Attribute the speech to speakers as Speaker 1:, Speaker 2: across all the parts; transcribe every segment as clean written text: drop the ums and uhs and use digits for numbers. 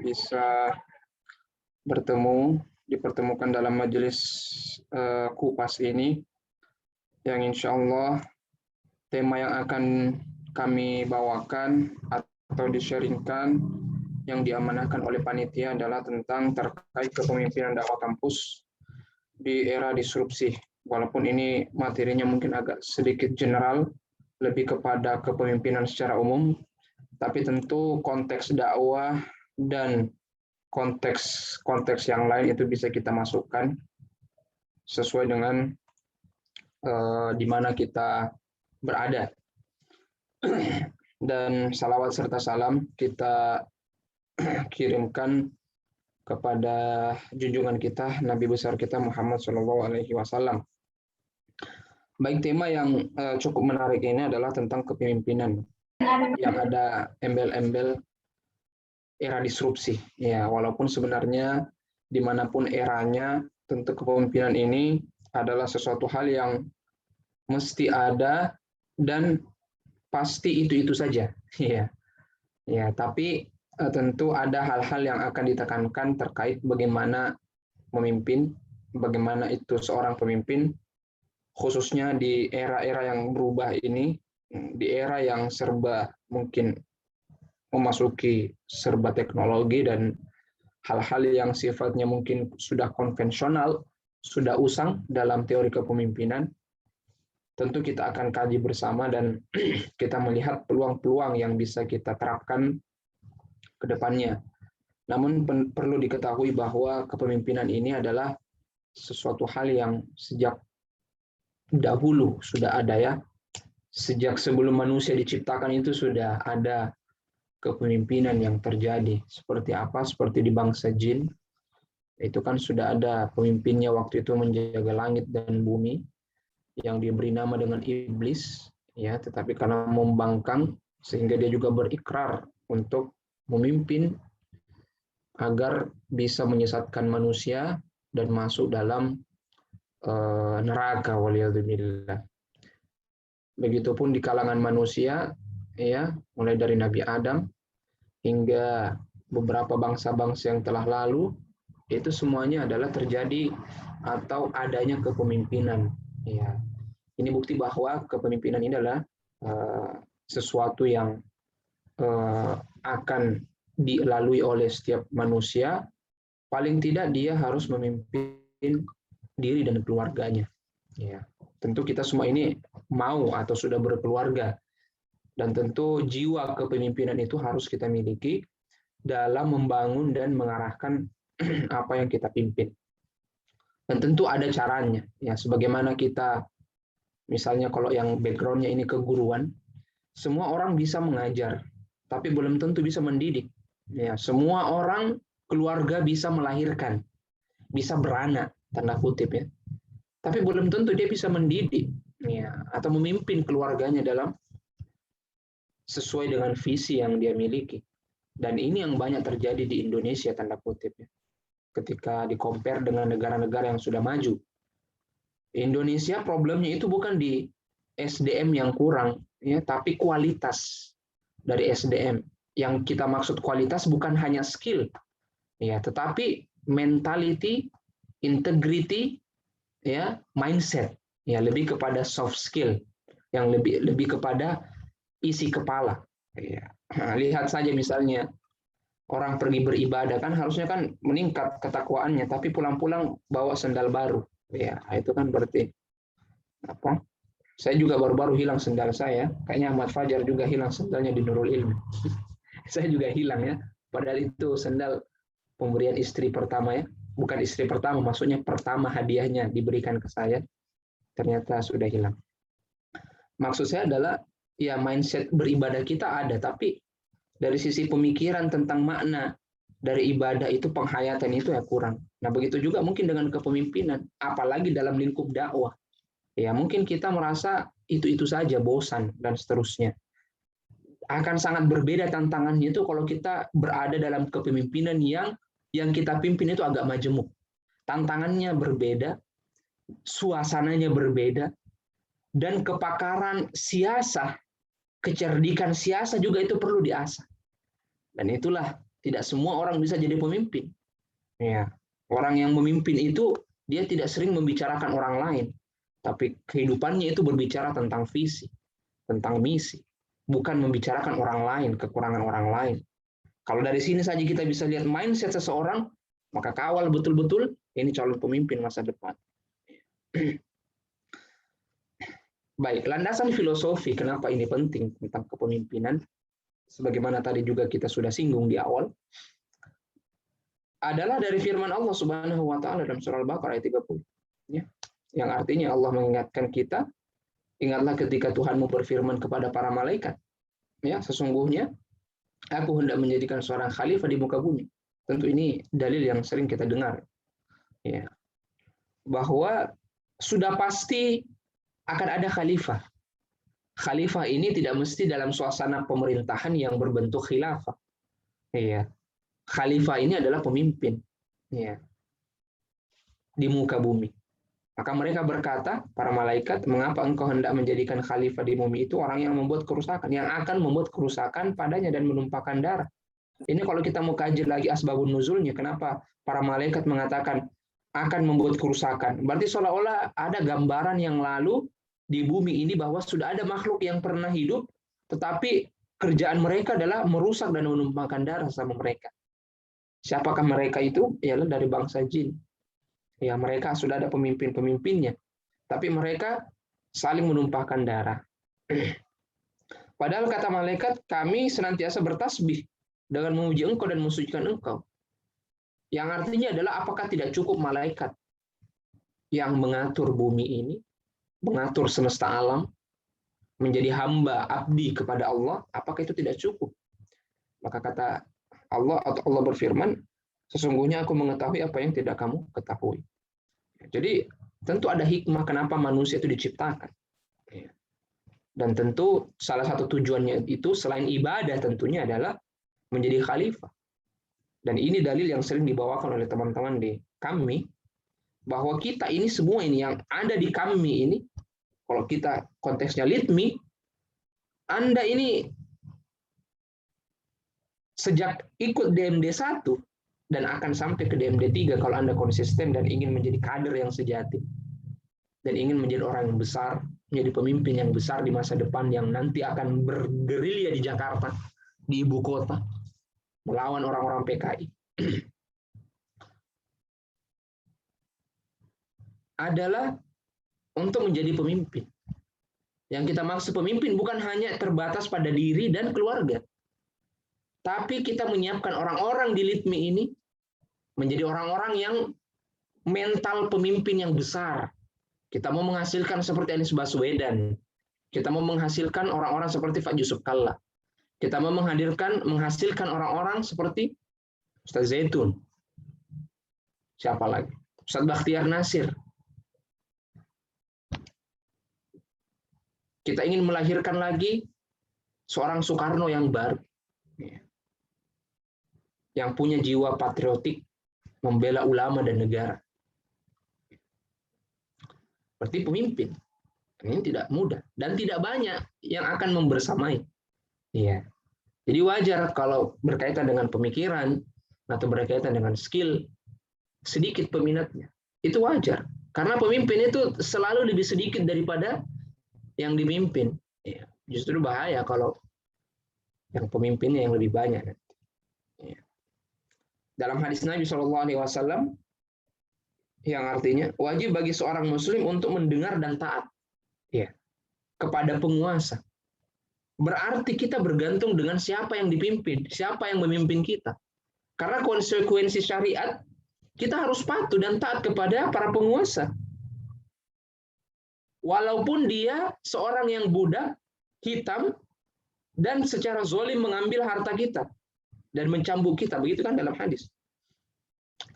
Speaker 1: bisa dipertemukan dalam majelis kupas ini, yang insya Allah tema yang akan kami bawakan atau di-sharingkan yang diamanahkan oleh panitia adalah tentang terkait kepemimpinan dakwah kampus di era disrupsi. Walaupun ini materinya mungkin agak sedikit general, lebih kepada kepemimpinan secara umum, tapi tentu konteks dakwah dan konteks yang lain itu bisa kita masukkan sesuai dengan di mana kita berada. Dan salawat serta salam kita kirimkan kepada junjungan kita, Nabi besar kita Muhammad SAW. Baik, tema yang cukup menarik ini adalah tentang kepemimpinan yang ada embel-embel era disrupsi. Ya, walaupun sebenarnya dimanapun eranya, tentu kepemimpinan ini adalah sesuatu hal yang mesti ada dan pasti itu saja. Ya, tapi tentu ada hal-hal yang akan ditekankan terkait bagaimana memimpin, bagaimana itu seorang pemimpin, khususnya di era-era yang berubah ini, di era yang serba mungkin memasuki serba teknologi dan hal-hal yang sifatnya mungkin sudah konvensional, sudah usang dalam teori kepemimpinan. Tentu kita akan kaji bersama dan kita melihat peluang-peluang yang bisa kita terapkan ke depannya. Namun perlu diketahui bahwa kepemimpinan ini adalah sesuatu hal yang sejak dahulu sudah ada, ya. Sejak sebelum manusia diciptakan itu sudah ada kepemimpinan yang terjadi. Seperti apa? Seperti di bangsa jin, itu kan sudah ada pemimpinnya waktu itu menjaga langit dan bumi, yang diberi nama dengan iblis, ya, tetapi karena membangkang sehingga dia juga berikrar untuk memimpin agar bisa menyesatkan manusia dan masuk dalam neraka, waliyadzubillah. Begitupun di kalangan manusia, ya, mulai dari Nabi Adam hingga beberapa bangsa-bangsa yang telah lalu, itu semuanya adalah terjadi atau adanya kepemimpinan. Ya, ini bukti bahwa kepemimpinan ini adalah sesuatu yang akan dilalui oleh setiap manusia. Paling tidak dia harus memimpin diri dan keluarganya. Ya, tentu kita semua ini mau atau sudah berkeluarga, dan tentu jiwa kepemimpinan itu harus kita miliki dalam membangun dan mengarahkan apa yang kita pimpin. Dan tentu ada caranya, ya, sebagaimana kita misalnya kalau yang background-nya ini keguruan, semua orang bisa mengajar, tapi belum tentu bisa mendidik. Ya, semua orang keluarga bisa melahirkan, bisa beranak, tanda kutip, ya. Tapi belum tentu dia bisa mendidik, ya, atau memimpin keluarganya dalam sesuai dengan visi yang dia miliki. Dan ini yang banyak terjadi di Indonesia, tanda kutip, ya. Ketika di-compare dengan negara-negara yang sudah maju. Indonesia problemnya itu bukan di SDM yang kurang, ya, tapi kualitas dari SDM. Yang kita maksud kualitas bukan hanya skill, ya, tetapi mentality, integrity, ya, mindset, ya, lebih kepada soft skill, yang lebih kepada isi kepala. Ya. Nah, lihat saja misalnya orang pergi beribadah, kan harusnya kan meningkat ketakwaannya, tapi pulang-pulang bawa sendal baru. Ya, itu kan berarti apa? Saya juga baru-baru hilang sendal saya. Kayaknya Ahmad Fajar juga hilang sendalnya di Nurul Ilmi. Saya juga hilang, ya. Padahal itu sendal pemberian istri pertama, ya. Bukan istri pertama, maksudnya pertama hadiahnya diberikan ke saya. Ternyata sudah hilang. Maksud saya adalah, ya, mindset beribadah kita ada, tapi dari sisi pemikiran tentang makna dari ibadah itu, penghayatan itu ya kurang. Nah, begitu juga mungkin dengan kepemimpinan, apalagi dalam lingkup dakwah. Ya, mungkin kita merasa itu saja, bosan, dan seterusnya. Akan sangat berbeda tantangannya itu kalau kita berada dalam kepemimpinan yang kita pimpin itu agak majemuk. Tantangannya berbeda, suasananya berbeda, dan kepakaran siasah, kecerdikan siasah juga itu perlu diasah. Dan itulah Tidak semua orang bisa jadi pemimpin. Ya. Orang yang memimpin itu dia tidak sering membicarakan orang lain, tapi kehidupannya itu berbicara tentang visi, tentang misi, bukan membicarakan orang lain, kekurangan orang lain. Kalau dari sini saja kita bisa lihat mindset seseorang, maka kawal betul-betul ini calon pemimpin masa depan. Baik, landasan filosofi kenapa ini penting tentang kepemimpinan, sebagaimana tadi juga kita sudah singgung di awal, adalah dari firman Allah Subhanahu wa taala dalam surah Al-Baqarah ayat 30. Ya. Yang artinya Allah mengingatkan kita, ingatlah ketika Tuhanmu berfirman kepada para malaikat, ya, sesungguhnya aku hendak menjadikan seorang khalifah di muka bumi. Tentu ini dalil yang sering kita dengar. Ya. Bahwa sudah pasti akan ada khalifah. Khalifah ini tidak mesti dalam suasana pemerintahan yang berbentuk khilafah. Ya. Khalifah ini adalah pemimpin, ya, di muka bumi. Maka mereka berkata, para malaikat, mengapa engkau hendak menjadikan khalifah di bumi itu orang yang membuat kerusakan, yang akan membuat kerusakan padanya dan menumpahkan darah. Ini kalau kita mau kaji lagi asbabun nuzulnya, kenapa para malaikat mengatakan akan membuat kerusakan. Berarti seolah-olah ada gambaran yang lalu di bumi ini bahwa sudah ada makhluk yang pernah hidup, tetapi kerjaan mereka adalah merusak dan menumpahkan darah sama mereka. Siapakah mereka itu? Ialah dari bangsa jin. Ya, mereka sudah ada pemimpin-pemimpinnya, tapi mereka saling menumpahkan darah. Padahal kata malaikat, kami senantiasa bertasbih dengan memuji engkau dan mensucikan engkau. Yang artinya adalah apakah tidak cukup malaikat yang mengatur bumi ini, mengatur semesta alam, menjadi hamba abdi kepada Allah, apakah itu tidak cukup? Maka kata Allah, atau Allah berfirman, sesungguhnya aku mengetahui apa yang tidak kamu ketahui. Jadi tentu ada hikmah kenapa manusia itu diciptakan. Dan tentu salah satu tujuannya itu selain ibadah tentunya adalah menjadi khalifah. Dan ini dalil yang sering dibawakan oleh teman-teman di kami, bahwa kita ini semua ini yang ada di kami ini, kalau kita konteksnya litmi, Anda ini sejak ikut DMD 1 dan akan sampai ke DMD 3 kalau Anda konsisten dan ingin menjadi kader yang sejati dan ingin menjadi orang yang besar, menjadi pemimpin yang besar di masa depan yang nanti akan bergerilya di Jakarta, di ibu kota, melawan orang-orang PKI. Adalah untuk menjadi pemimpin. Yang kita maksud pemimpin bukan hanya terbatas pada diri dan keluarga, tapi kita menyiapkan orang-orang di LITMI ini menjadi orang-orang yang mental pemimpin yang besar. Kita mau menghasilkan seperti Anies Baswedan. Kita mau menghasilkan orang-orang seperti Pak Yusuf Kalla. Kita mau menghasilkan orang-orang seperti Ustaz Zaitun. Siapa lagi? Ustaz Bakhtiar Nasir. Kita ingin melahirkan lagi seorang Soekarno yang baru. Yang punya jiwa patriotik, membela ulama dan negara. Berarti pemimpin. Ini tidak mudah. Dan tidak banyak yang akan membersamai. Iya. Jadi wajar kalau berkaitan dengan pemikiran, atau berkaitan dengan skill, sedikit peminatnya. Itu wajar. Karena pemimpin itu selalu lebih sedikit daripada yang dipimpin. Iya. Justru bahaya kalau yang pemimpinnya yang lebih banyak. Iya. Dalam hadis Nabi SAW, yang artinya wajib bagi seorang muslim untuk mendengar dan taat, ya, kepada penguasa. Berarti kita bergantung dengan siapa yang dipimpin, siapa yang memimpin kita. Karena konsekuensi syariat, kita harus patuh dan taat kepada para penguasa. Walaupun dia seorang yang budak, hitam, dan secara zalim mengambil harta kita dan mencambuk kita, begitu kan dalam hadis.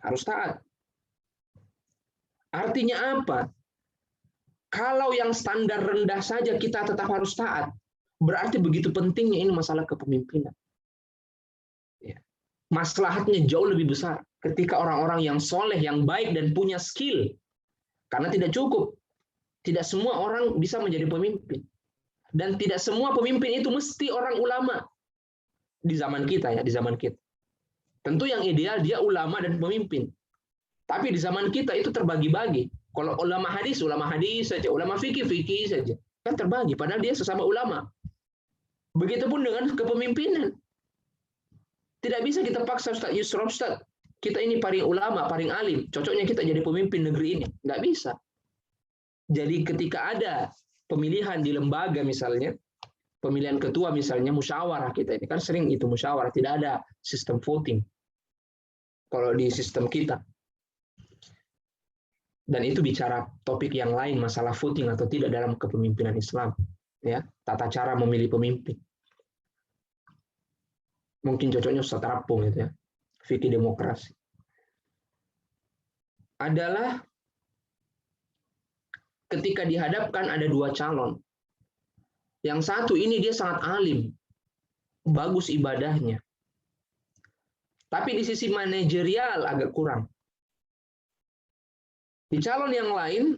Speaker 1: Harus taat. Artinya apa? Kalau yang standar rendah saja kita tetap harus taat, berarti begitu pentingnya ini masalah kepemimpinan. Ya. Maslahatnya jauh lebih besar ketika orang-orang yang soleh, yang baik dan punya skill. Karena tidak cukup. Tidak semua orang bisa menjadi pemimpin. Dan tidak semua pemimpin itu mesti orang ulama. Di zaman kita ya, di zaman kita. Tentu yang ideal dia ulama dan pemimpin. Tapi di zaman kita itu terbagi-bagi. Kalau ulama hadis saja, ulama fikih saja. Kan terbagi, padahal dia sesama ulama. Begitupun dengan kepemimpinan. Tidak bisa kita paksa Ustaz Yusra, Ustaz, kita ini paling ulama, paling alim, cocoknya kita jadi pemimpin negeri ini. Nggak bisa. Jadi ketika ada pemilihan di lembaga misalnya, pemilihan ketua misalnya, musyawarah kita ini, kan sering itu musyawarah, tidak ada sistem voting. Kalau di sistem kita. Dan itu bicara topik yang lain, masalah voting atau tidak dalam kepemimpinan Islam. Ya, tata cara memilih pemimpin. Mungkin cocoknya Ustaz Rapung gitu ya. Fikih demokrasi. Adalah ketika dihadapkan ada dua calon. Yang satu ini dia sangat alim, bagus ibadahnya. Tapi di sisi manajerial agak kurang. Di calon yang lain,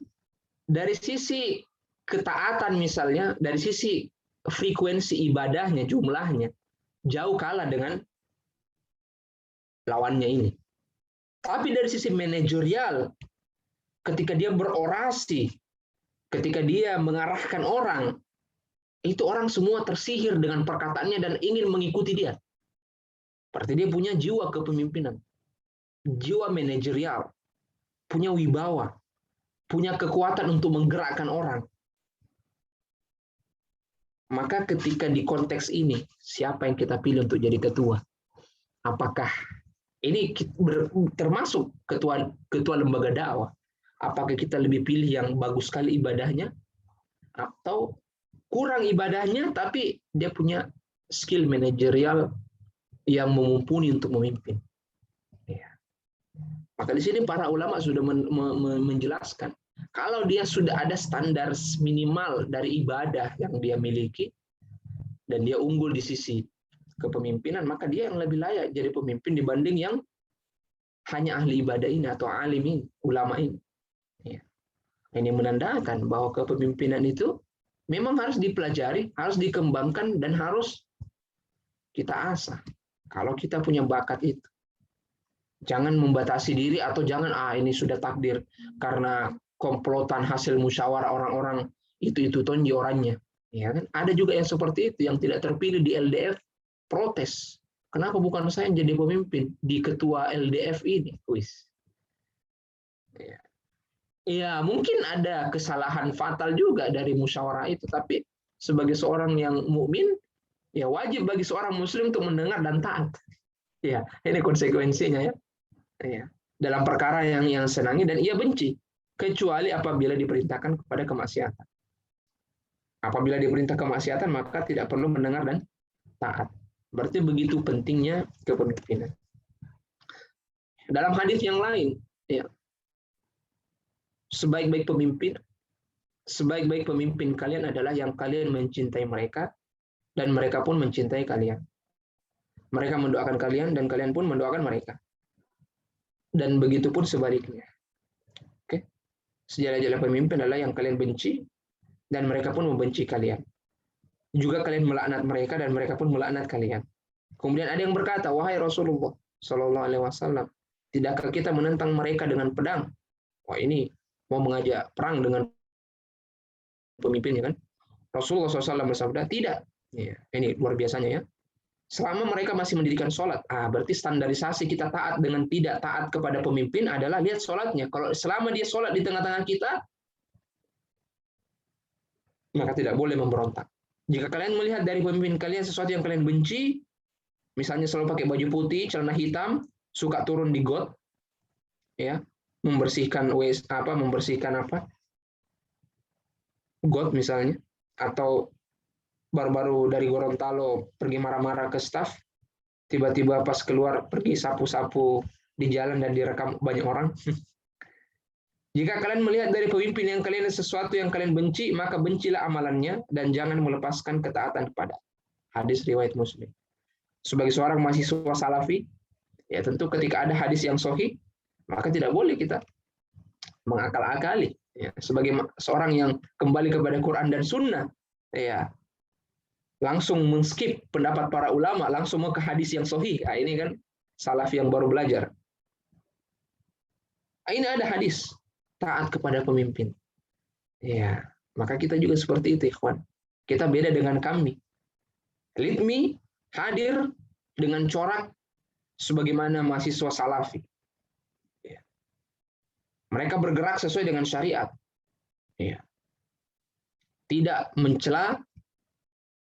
Speaker 1: dari sisi ketaatan misalnya, dari sisi frekuensi ibadahnya, jumlahnya, jauh kalah dengan lawannya ini. Tapi dari sisi manajerial, ketika dia berorasi, ketika dia mengarahkan orang, itu orang semua tersihir dengan perkataannya dan ingin mengikuti dia. Berarti dia punya jiwa kepemimpinan, jiwa manajerial, punya wibawa, punya kekuatan untuk menggerakkan orang. Maka ketika di konteks ini, siapa yang kita pilih untuk jadi ketua? Apakah ini termasuk ketua lembaga dakwah? Apakah kita lebih pilih yang bagus sekali ibadahnya? Atau kurang ibadahnya, tapi dia punya skill manajerial yang mumpuni untuk memimpin? Ya. Maka di sini para ulama sudah menjelaskan, kalau dia sudah ada standar minimal dari ibadah yang dia miliki, dan dia unggul di sisi kepemimpinan, maka dia yang lebih layak jadi pemimpin dibanding yang hanya ahli ibadah ini atau alim ini, ulama ini. Ya. Ini menandakan bahwa kepemimpinan itu memang harus dipelajari, harus dikembangkan, dan harus kita asah. Kalau kita punya bakat itu. Jangan membatasi diri atau jangan, ini sudah takdir karena komplotan hasil musyawarah orang-orang itu tonji orangnya. Ya kan? Ada juga yang seperti itu, yang tidak terpilih di LDF, protes. Kenapa bukan saya yang jadi pemimpin di ketua LDF ini? Wis. Ya, mungkin ada kesalahan fatal juga dari musyawarah itu, tapi sebagai seorang yang mukmin, ya wajib bagi seorang muslim untuk mendengar dan taat. Ya, ini konsekuensinya ya. Ya. Dalam perkara yang senangi dan ia benci, kecuali apabila diperintahkan kepada kemaksiatan. Apabila diperintah kemaksiatan, maka tidak perlu mendengar dan taat. Berarti begitu pentingnya kepemimpinan. Dalam hadis yang lain, ya, sebaik-baik pemimpin kalian adalah yang kalian mencintai mereka dan mereka pun mencintai kalian. Mereka mendoakan kalian dan kalian pun mendoakan mereka. Dan begitu pun sebaliknya. Oke. Sejalan-jalan pemimpin adalah yang kalian benci dan mereka pun membenci kalian. Juga kalian melaknat mereka dan mereka pun melaknat kalian. Kemudian ada yang berkata, wahai Rasulullah Shallallahu Alaihi Wasallam, tidakkah kita menentang mereka dengan pedang? Wah, ini mau mengajak perang dengan pemimpinnya kan? Rasulullah SAW bersabda, tidak. Ya, ini luar biasanya ya. Selama mereka masih mendirikan sholat, berarti standarisasi kita taat dengan tidak taat kepada pemimpin adalah lihat sholatnya. Kalau selama dia sholat di tengah-tengah kita, maka tidak boleh memberontak. Jika kalian melihat dari pemimpin kalian sesuatu yang kalian benci, misalnya selalu pakai baju putih, celana hitam, suka turun di got, ya, membersihkan got misalnya, atau baru-baru dari Gorontalo pergi marah-marah ke staf, tiba-tiba pas keluar pergi sapu-sapu di jalan dan direkam banyak orang. Jika kalian melihat dari pemimpin yang kalian sesuatu yang kalian benci, maka bencilah amalannya dan jangan melepaskan ketaatan kepada. Hadis riwayat Muslim. Sebagai seorang mahasiswa salafi, ya tentu ketika ada hadis yang sahih, maka tidak boleh kita mengakal-akali. Ya, sebagai seorang yang kembali kepada Quran dan Sunnah, ya langsung men-skip pendapat para ulama, langsung ke hadis yang sahih. Ini kan salafi yang baru belajar. Ini ada hadis taat kepada pemimpin. Ya, maka kita juga seperti itu, ikhwan. Kita beda dengan kami. Litmi hadir dengan corak sebagaimana mahasiswa salafi. Ya. Mereka bergerak sesuai dengan syariat. Ya. Tidak mencela,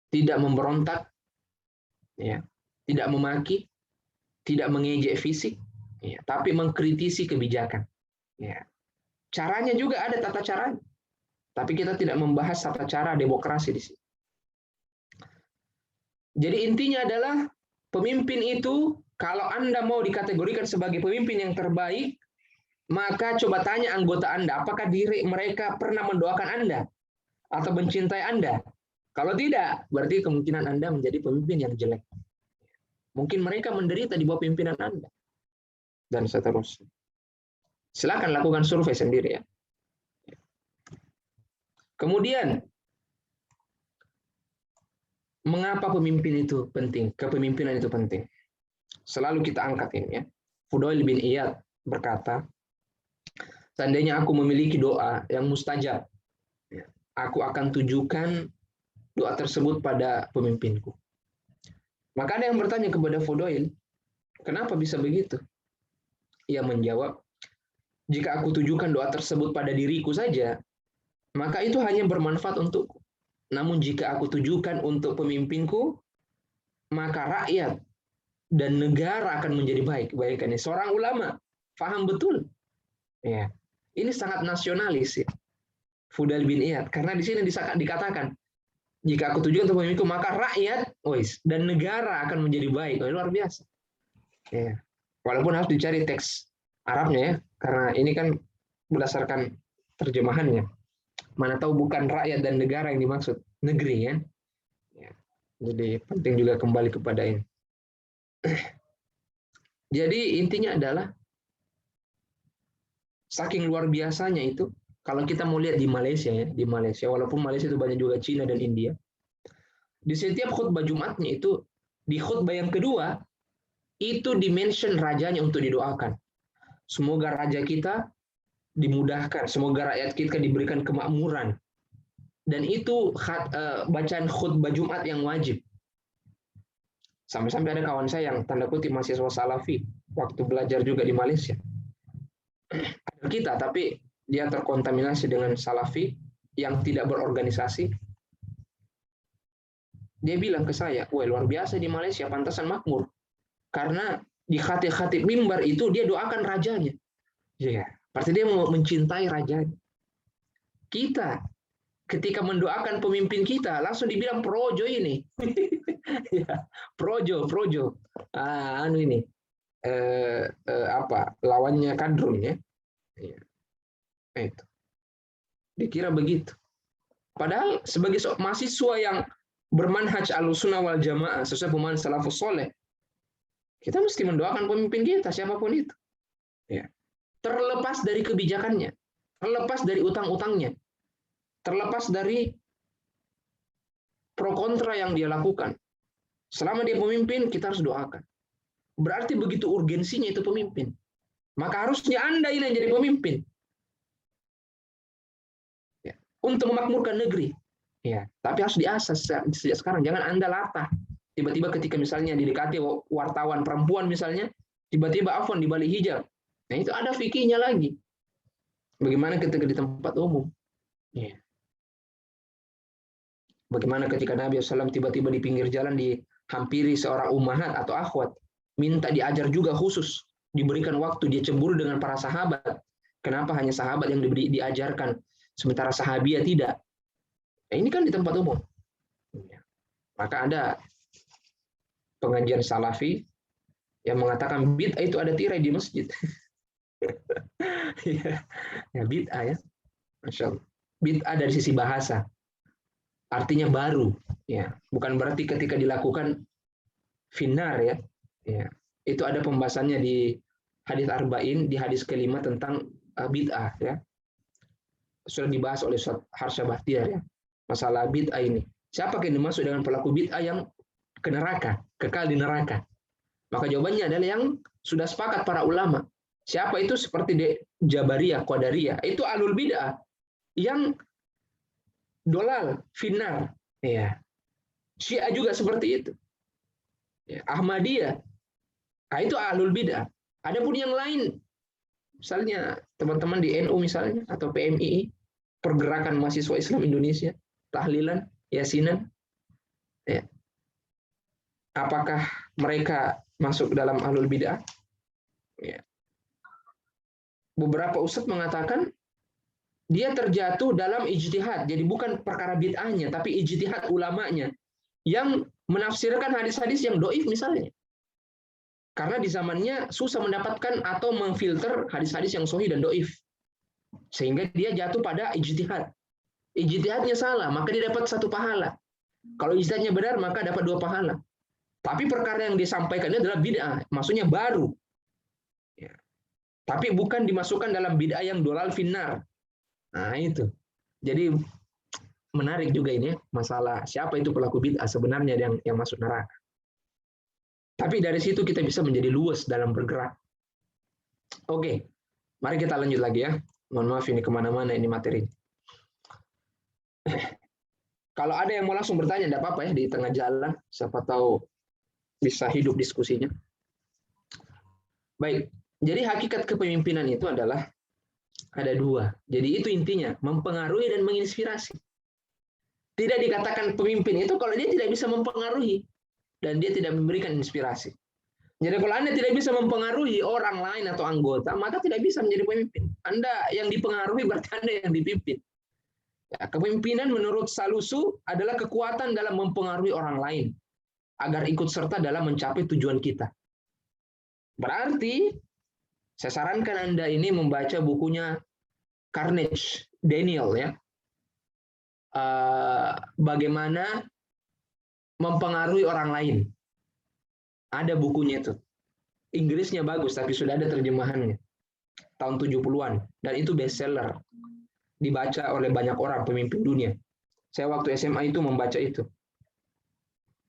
Speaker 1: tidak memberontak, ya. Tidak memaki, tidak mengejek fisik, ya. Tapi mengkritisi kebijakan. Ya. Caranya juga ada tata caranya. Tapi kita tidak membahas tata cara demokrasi di sini. Jadi intinya adalah pemimpin itu, kalau Anda mau dikategorikan sebagai pemimpin yang terbaik, maka coba tanya anggota Anda, apakah diri mereka pernah mendoakan Anda atau mencintai Anda? Kalau tidak, berarti kemungkinan Anda menjadi pemimpin yang jelek. Mungkin mereka menderita di bawah pimpinan Anda. Dan seterusnya. Silakan lakukan survei sendiri ya. Kemudian, mengapa pemimpin itu penting? Kepemimpinan itu penting. Selalu kita angkat ini ya. Fudail bin Iyad berkata, seandainya aku memiliki doa yang mustajab, aku akan tujukan doa tersebut pada pemimpinku. Maka ada yang bertanya kepada Fudail, kenapa bisa begitu? Ia menjawab, jika aku tujukan doa tersebut pada diriku saja, maka itu hanya bermanfaat untukku. Namun jika aku tujukan untuk pemimpinku, maka rakyat dan negara akan menjadi baik. Bayangkan, seorang ulama paham betul. Ya, ini sangat nasionalis ya. Fudail bin Iyad, karena di sini dikatakan, jika aku tujukan untuk pemimpinku, maka rakyat dan negara akan menjadi baik. Luar biasa. Ya. Walaupun harus dicari teks Arabnya ya, karena ini kan berdasarkan terjemahannya. Mana tahu bukan rakyat dan negara yang dimaksud, negeri ya. Jadi penting juga kembali kepada ini. Jadi intinya adalah saking luar biasanya itu, kalau kita mau lihat di Malaysia ya, di Malaysia, walaupun Malaysia itu banyak juga Cina dan India, di setiap khutbah Jumatnya itu, di khutbah yang kedua, itu dimention rajanya untuk didoakan. Semoga raja kita dimudahkan, semoga rakyat kita diberikan kemakmuran. Dan itu bacaan khutbah Jumat yang wajib. Sampai-sampai ada kawan saya yang tanda kutip mahasiswa salafi, waktu belajar juga di Malaysia. Ada kita, tapi dia terkontaminasi dengan salafi yang tidak berorganisasi. Dia bilang ke saya, wah luar biasa di Malaysia, pantasan makmur. Karena di khatib-khatib mimbar itu dia doakan rajanya. Ya, berarti dia mau mencintai rajanya. Kita ketika mendoakan pemimpin kita langsung dibilang projo ini. Ya, projo. Ini. Lawannya kadrun ya. Itu. Dikira begitu. Padahal sebagai mahasiswa yang bermanhaj Ahlussunnah wal Jamaah sesuai pemahaman salafus saleh, kita mesti mendoakan pemimpin kita siapapun itu. Ya. Terlepas dari kebijakannya, terlepas dari utang-utangnya, terlepas dari pro kontra yang dia lakukan. Selama dia pemimpin, kita harus doakan. Berarti begitu urgensinya itu pemimpin. Maka harusnya Anda ini yang jadi pemimpin. Ya. Untuk memakmurkan negeri. Ya. Tapi harus diasah sejak sekarang. Jangan Anda latah. Tiba-tiba ketika misalnya didekati wartawan perempuan misalnya, tiba-tiba afwan di balik hijab. Nah itu ada fikihnya lagi. Bagaimana ketika di tempat umum? Ya. Bagaimana ketika Nabi SAW tiba-tiba di pinggir jalan dihampiri seorang ummahat atau akhwat, minta diajar juga khusus, diberikan waktu, dia cemburu dengan para sahabat. Kenapa hanya sahabat yang diajarkan, sementara sahabiah tidak? Nah, ini kan di tempat umum. Maka ada pengajian salafi yang mengatakan bid'ah itu ada tirai di masjid. Ya, bid'ah ya. Masya Allah. Bid'ah dari sisi bahasa. Artinya baru. Ya. Bukan berarti ketika dilakukan finnar ya. Ya. Itu ada pembahasannya di hadis arba'in, di hadis kelima tentang bid'ah ya. Sudah dibahas oleh Ustaz Harsha Bahtiar ya. Masalah bid'ah ini. Siapa yang dimaksud dengan pelaku bid'ah yang ke neraka, kekal di neraka? Maka jawabannya adalah yang Sudah sepakat para ulama. Siapa itu? Seperti Jabariyah, Qadariyah. Itu ahlul bid'ah yang dolal, finnar. Ya. Syiah juga seperti itu. Ya. Ahmadiyah. Nah, itu ahlul bid'ah. Adapun yang lain, misalnya teman-teman di NU misalnya, atau PMII, Pergerakan Mahasiswa Islam Indonesia, tahlilan, yasinan, ya. Apakah mereka masuk dalam ahlul bid'ah? Ya. Beberapa ustadz mengatakan dia terjatuh dalam ijtihad, jadi bukan perkara bid'ahnya, tapi ijtihad ulamanya yang menafsirkan hadis-hadis yang doif misalnya. Karena di zamannya susah mendapatkan atau memfilter hadis-hadis yang sahih dan doif. Sehingga dia jatuh pada ijtihad. Ijtihadnya salah, maka dia dapat 1 pahala. Kalau ijtihadnya benar, maka dapat 2 pahala. Tapi perkara yang disampaikannya adalah bid'ah, maksudnya baru. Ya. Tapi bukan dimasukkan dalam bid'ah yang dolal finnar. Nah, itu. Jadi menarik juga ini masalah siapa itu pelaku bid'ah sebenarnya yang masuk neraka. Tapi dari situ kita bisa menjadi luas dalam bergerak. Oke, mari kita lanjut lagi ya. Mohon maaf ini kemana-mana ini materi. Kalau ada yang mau langsung bertanya, tidak apa-apa ya di tengah jalan. Siapa tahu bisa hidup diskusinya. Baik, jadi hakikat kepemimpinan itu adalah ada 2. Jadi itu intinya, mempengaruhi dan menginspirasi. Tidak dikatakan pemimpin itu kalau dia tidak bisa mempengaruhi dan dia tidak memberikan inspirasi. Jadi kalau Anda tidak bisa mempengaruhi orang lain atau anggota, maka tidak bisa menjadi pemimpin. Anda yang dipengaruhi berarti Anda yang dipimpin. Ya, kepemimpinan menurut Salusu adalah kekuatan dalam mempengaruhi orang lain agar ikut serta dalam mencapai tujuan kita. Berarti saya sarankan Anda ini membaca bukunya Carnegie, Daniel ya. Bagaimana mempengaruhi orang lain. Ada bukunya itu. Inggrisnya bagus, tapi sudah ada terjemahannya. Tahun 70-an. Dan itu bestseller. Dibaca oleh banyak orang, pemimpin dunia. Saya waktu SMA itu membaca itu.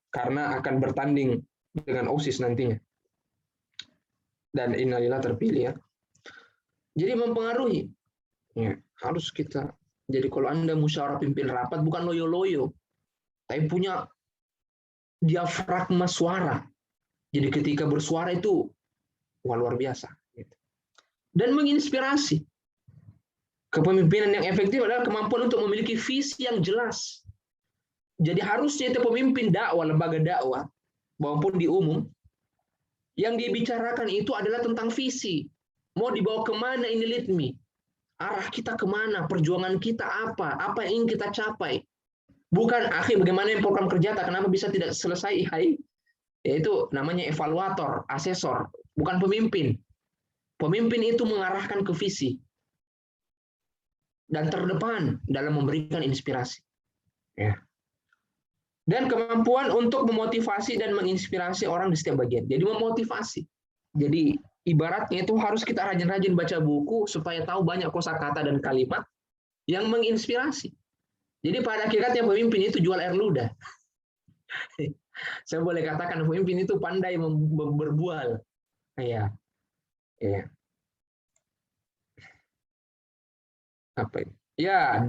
Speaker 1: Karena akan bertanding dengan OSIS nantinya. Dan innalillah terpilih ya. Jadi mempengaruhi. Ya, harus kita. Jadi kalau Anda musyawarah pimpin rapat, bukan loyo-loyo. Tapi punya diafragma suara. Jadi ketika bersuara itu wah, luar biasa. Dan menginspirasi. Kepemimpinan yang efektif adalah kemampuan untuk memiliki visi yang jelas. Jadi harusnya itu pemimpin dakwah, lembaga dakwah, maupun di umum, yang dibicarakan itu adalah tentang visi. Mau dibawa kemana ini lead me? Arah kita kemana? Perjuangan kita apa? Apa yang ingin kita capai? Bukan, akhir bagaimana yang program kerja, kenapa bisa tidak selesai? Hai. Yaitu namanya evaluator, asesor, bukan pemimpin. Pemimpin itu mengarahkan ke visi dan terdepan dalam memberikan inspirasi. Ya. Dan kemampuan untuk memotivasi dan menginspirasi orang di setiap bagian. Jadi memotivasi. Jadi ibaratnya itu harus kita rajin-rajin baca buku supaya tahu banyak kosakata dan kalimat yang menginspirasi. Jadi pada akhirnya pemimpin itu jual air ludah. Saya boleh katakan pemimpin itu pandai berbual. Ya. Ya. Apa ini? Ya,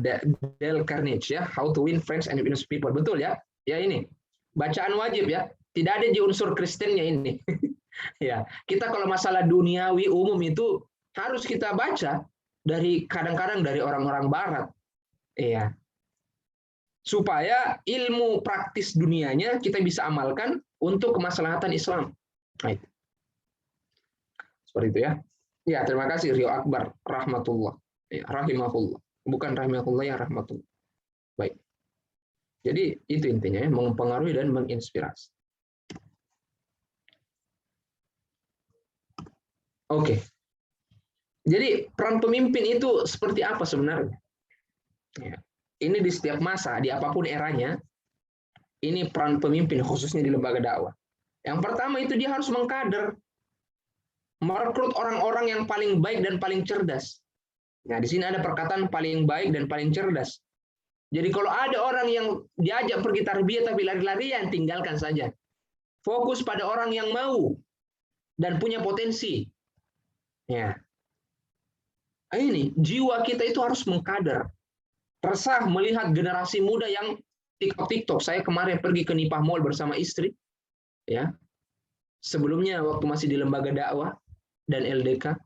Speaker 1: Dale Carnegie ya, How to Win Friends and Influence People. Betul ya? Ya ini. Bacaan wajib ya. Tidak ada di unsur Kristennya ini. Ya, kita kalau masalah duniawi umum itu harus kita baca dari kadang-kadang dari orang-orang barat. Iya. Supaya ilmu praktis dunianya kita bisa amalkan untuk kemaslahatan Islam. Baik. Seperti itu ya. Ya, terima kasih Rio Akbar rahmatullah. Ya, rahimahullah. Bukan rahimahullah ya rahmatullah. Baik. Jadi itu intinya ya, mempengaruhi dan menginspirasi. Oke. Jadi peran pemimpin itu seperti apa sebenarnya? Ya. Ini di setiap masa, di apapun eranya, ini peran pemimpin khususnya di lembaga dakwah. Yang pertama itu dia harus mengkader, merekrut orang-orang yang paling baik dan paling cerdas. Nah, di sini ada perkataan paling baik dan paling cerdas. Jadi kalau ada orang yang diajak pergi tarbiyah tapi lari-larian, tinggalkan saja. Fokus pada orang yang mau. dan punya potensi. Ya. Ini jiwa kita itu harus mengkader. Resah melihat generasi muda yang TikTok. Saya kemarin pergi ke Nipah Mall bersama istri, ya. Sebelumnya waktu masih di lembaga dakwah dan LDK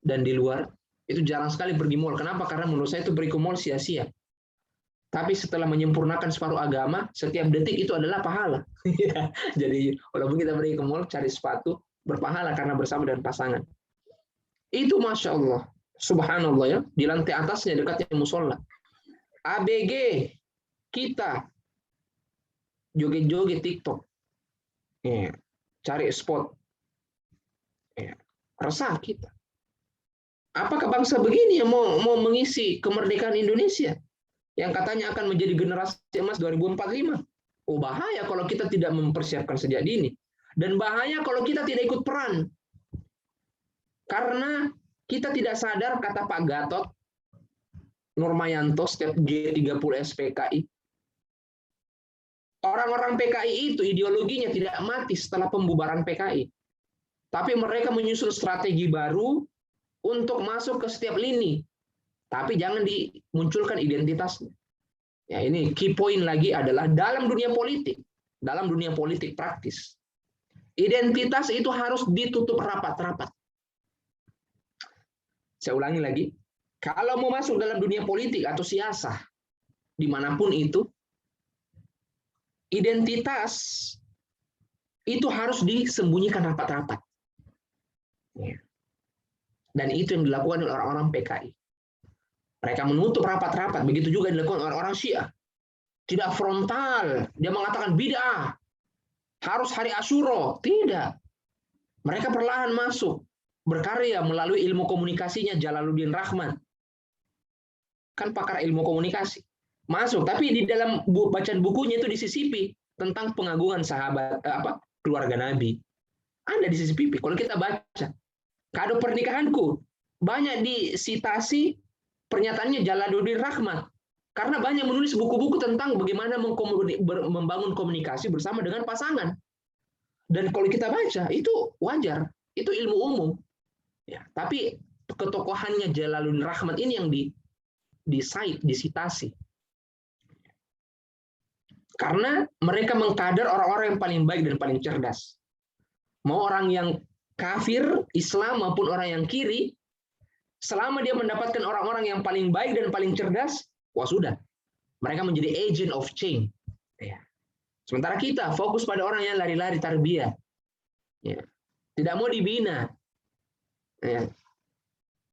Speaker 1: dan di luar, itu jarang sekali pergi mall. Kenapa? Karena menurut saya itu pergi ke mall sia-sia. Tapi setelah menyempurnakan separuh agama, setiap detik itu adalah pahala. Jadi walaupun kita pergi ke mall cari sepatu, berpahala karena bersama dengan pasangan. Itu Masya Allah, subhanallah ya, di lantai atasnya dekatnya musola. ABG kita joget-joget TikTok, ya, cari spot, ya, resah kita. Apakah bangsa begini yang mau mengisi kemerdekaan Indonesia yang katanya akan menjadi generasi emas 2045? Oh, bahaya kalau kita tidak mempersiapkan sejak dini, dan bahaya kalau kita tidak ikut peran, karena kita tidak sadar, kata Pak Gatot Nurmayanto, step G30 SPKI, orang-orang PKI itu ideologinya tidak mati setelah pembubaran PKI. Tapi mereka menyusun strategi baru untuk masuk ke setiap lini. Tapi jangan dimunculkan identitasnya. Ya, ini key point lagi adalah dalam dunia politik praktis. Identitas itu harus ditutup rapat-rapat. Saya ulangi lagi, kalau mau masuk dalam dunia politik atau siasah, dimanapun itu, identitas itu harus disembunyikan rapat-rapat. Dan itu yang dilakukan oleh orang-orang PKI. Mereka menutup rapat-rapat, begitu juga yang dilakukan orang-orang Syiah. Tidak frontal, dia mengatakan bid'ah, harus hari Asyura. Tidak. Mereka perlahan masuk, berkarya melalui ilmu komunikasinya Jalaluddin Rahman. Kan pakar ilmu komunikasi. Masuk, tapi di dalam bacaan bukunya itu disisipi tentang pengagungan sahabat keluarga Nabi. Ada disisipi. Kalau kita baca, kado pernikahanku banyak disitasi pernyataannya Jalaluddin Rahman. Karena banyak menulis buku-buku tentang bagaimana membangun komunikasi bersama dengan pasangan. Dan kalau kita baca, itu wajar. Itu ilmu umum. Ya, tapi ketokohannya Jalaluddin Rahman ini yang disitasi. Karena mereka mengkader orang-orang yang paling baik dan paling cerdas. Mau orang yang kafir, Islam, maupun orang yang kiri, selama dia mendapatkan orang-orang yang paling baik dan paling cerdas, wah sudah. Mereka menjadi agent of change. Ya. Sementara kita fokus pada orang yang lari-lari tarbiyah. Ya. Tidak mau dibina. Ya.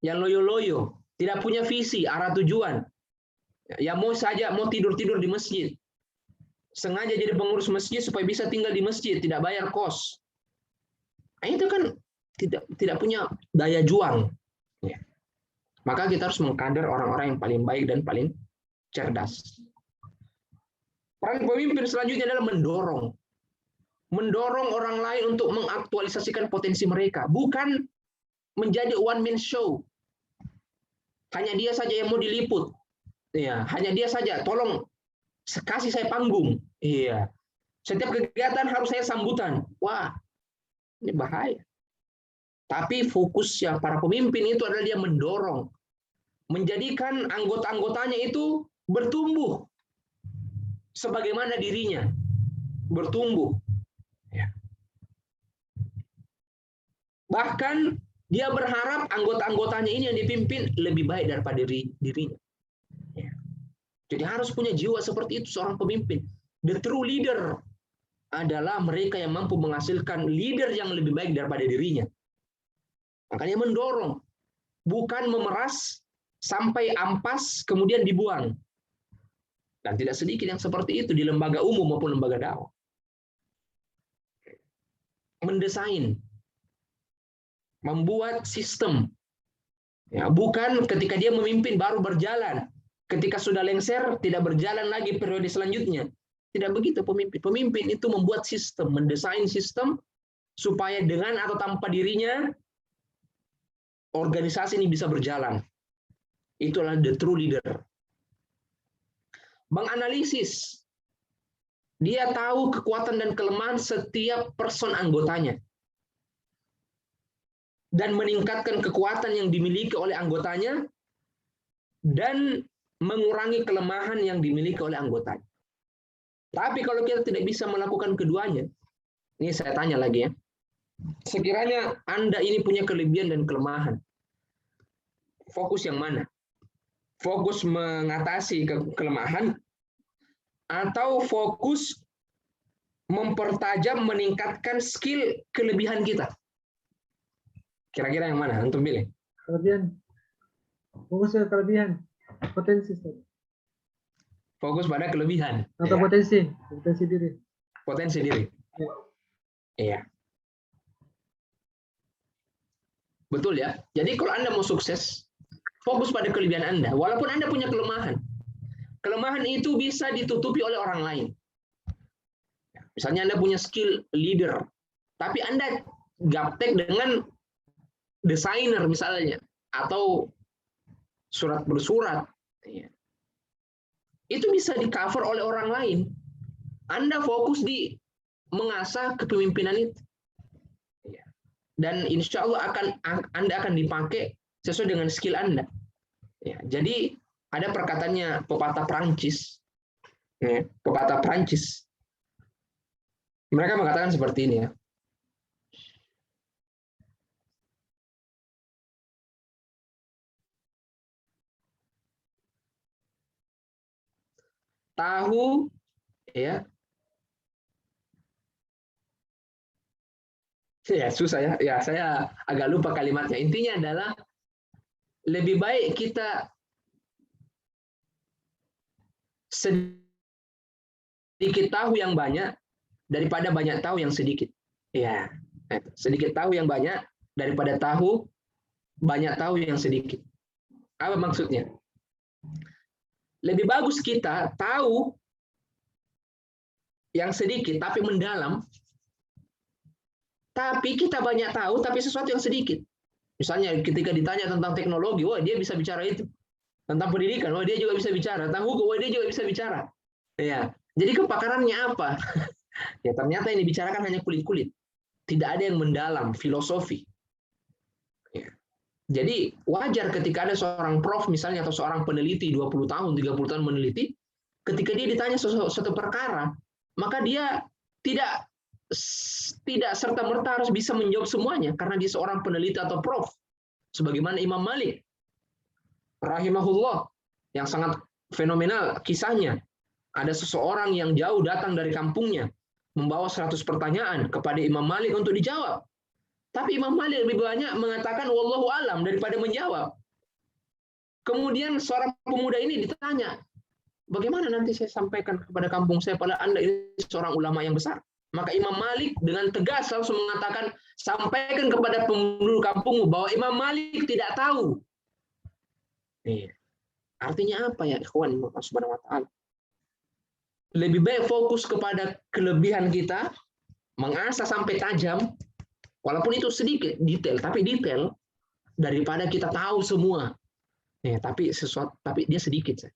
Speaker 1: Yang loyo-loyo. Tidak punya visi, arah tujuan. Ya mau tidur-tidur di masjid. Sengaja jadi pengurus masjid supaya bisa tinggal di masjid, tidak bayar kos. Nah, itu kan tidak punya daya juang. Ya. Maka kita harus mengkader orang-orang yang paling baik dan paling cerdas. Peran pemimpin selanjutnya adalah mendorong orang lain untuk mengaktualisasikan potensi mereka, bukan menjadi one man show. Hanya dia saja yang mau diliput. Ya, hanya dia saja, tolong kasih saya panggung. Iya. Setiap kegiatan harus saya sambutan. Wah, ini bahaya. Tapi fokusnya para pemimpin itu adalah dia mendorong, menjadikan anggota-anggotanya itu bertumbuh sebagaimana dirinya bertumbuh. Ya. Bahkan dia berharap anggota-anggotanya ini yang dipimpin lebih baik daripada dirinya. Ya. Jadi harus punya jiwa seperti itu seorang pemimpin. The true leader adalah mereka yang mampu menghasilkan leader yang lebih baik daripada dirinya. Makanya mendorong, bukan memeras sampai ampas kemudian dibuang. Dan tidak sedikit yang seperti itu di lembaga umum maupun lembaga dakwah. Mendesain, membuat sistem. Ya, bukan ketika dia memimpin baru berjalan. Ketika sudah lengser, tidak berjalan lagi periode selanjutnya. Tidak begitu pemimpin. Pemimpin itu membuat sistem, mendesain sistem supaya dengan atau tanpa dirinya organisasi ini bisa berjalan. Itulah the true leader. Menganalisis. Dia tahu kekuatan dan kelemahan setiap person anggotanya. dan meningkatkan kekuatan yang dimiliki oleh anggotanya dan mengurangi kelemahan yang dimiliki oleh anggotanya. Tapi kalau kita tidak bisa melakukan keduanya, ini saya tanya lagi ya, sekiranya Anda ini punya kelebihan dan kelemahan, fokus yang mana? Fokus mengatasi kelemahan atau fokus mempertajam, meningkatkan skill kelebihan kita? Kira-kira yang mana? Antum pilih.
Speaker 2: Kelebihan. Fokus ke kelebihan. Potensi.
Speaker 1: Fokus pada kelebihan.
Speaker 2: Atau
Speaker 1: ya.
Speaker 2: Potensi diri.
Speaker 1: Potensi diri.
Speaker 2: Ya.
Speaker 1: Iya. Betul ya. Jadi kalau Anda mau sukses, fokus pada kelebihan Anda. Walaupun Anda punya kelemahan. Kelemahan itu bisa ditutupi oleh orang lain. Misalnya Anda punya skill leader, tapi Anda gaptek dengan desainer misalnya, atau surat bersurat. Itu bisa di-cover oleh orang lain. Anda fokus di mengasah kepemimpinan itu. Dan insya Allah Anda akan dipakai sesuai dengan skill Anda. Jadi ada perkataannya pepatah Prancis. Pepatah Prancis. Mereka mengatakan seperti ini ya. Tahu ya. Ya susah ya. Ya saya agak lupa kalimatnya. Intinya adalah lebih baik kita sedikit tahu yang banyak daripada banyak tahu yang sedikit. Ya, sedikit tahu yang banyak daripada banyak tahu yang sedikit. Apa maksudnya? Lebih bagus kita tahu yang sedikit tapi mendalam, tapi kita banyak tahu tapi sesuatu yang sedikit. Misalnya ketika ditanya tentang teknologi, wah dia bisa bicara itu. Tentang pendidikan, wah dia juga bisa bicara. Tentang hukum, wah dia juga bisa bicara. Ya, jadi kepakarannya apa? Ya ternyata yang dibicarakan hanya kulit-kulit. Tidak ada yang mendalam, filosofi. Ya. Jadi wajar ketika ada seorang prof misalnya atau seorang peneliti 20 tahun, 30 tahun meneliti, ketika dia ditanya suatu perkara, maka dia tidak serta-merta harus bisa menjawab semuanya karena dia seorang peneliti atau prof. Sebagaimana Imam Malik rahimahullah yang sangat fenomenal kisahnya. Ada seseorang yang jauh datang dari kampungnya membawa 100 pertanyaan kepada Imam Malik untuk dijawab. Tapi Imam Malik lebih banyak mengatakan wallahu alam daripada menjawab. Kemudian seorang pemuda ini ditanya, bagaimana nanti saya sampaikan kepada kampung saya pada Anda ini seorang ulama yang besar? Maka Imam Malik dengan tegas langsung mengatakan, sampaikan kepada penduduk kampungmu bahwa Imam Malik tidak tahu. Artinya apa ya, ikhwan subhanahu wa ta'ala? Lebih baik fokus kepada kelebihan kita, mengasah sampai tajam, walaupun itu sedikit detail, tapi detail daripada kita tahu semua. Tapi dia sedikit saja.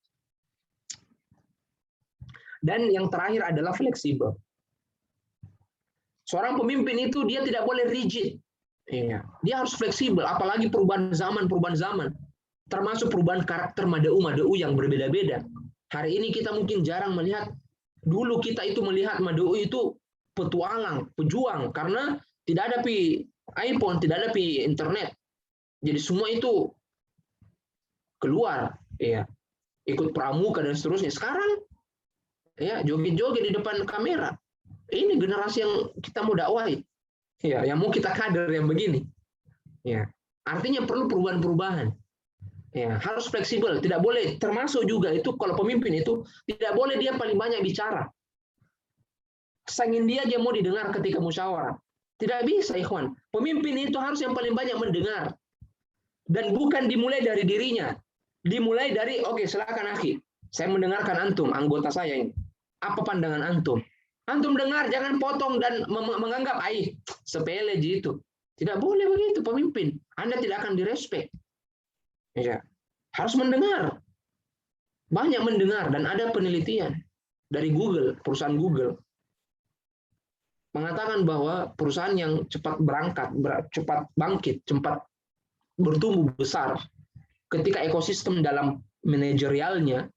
Speaker 1: Dan yang terakhir adalah fleksibel. Seorang pemimpin itu dia tidak boleh rigid. Dia harus fleksibel, apalagi perubahan zaman. Termasuk perubahan karakter mad'u yang berbeda-beda. Hari ini kita mungkin jarang melihat, dulu kita itu melihat mad'u itu petualang, pejuang, karena tidak ada iPhone, tidak ada internet. Jadi semua itu keluar, ikut pramuka dan seterusnya. Sekarang joget-joget di depan kamera. Ini generasi yang kita mau dakwai, yang mau kita kader yang begini. Artinya perlu perubahan-perubahan. Harus fleksibel, tidak boleh. Termasuk juga itu kalau pemimpin itu tidak boleh dia paling banyak bicara. Saingin dia mau didengar ketika musyawarah. Tidak bisa, ikhwan. Pemimpin itu harus yang paling banyak mendengar. Dan bukan dimulai dari dirinya. Dimulai dari, oke, silakan akhi. Saya mendengarkan antum, anggota saya ini. Apa pandangan antum? Antum dengar, jangan potong dan menganggap, sepele gitu. Tidak boleh begitu, pemimpin. Anda tidak akan direspek. Harus mendengar. Banyak mendengar, dan ada penelitian dari Google, perusahaan Google. mengatakan bahwa perusahaan yang cepat berangkat, cepat bangkit, cepat bertumbuh besar, ketika ekosistem dalam manajerialnya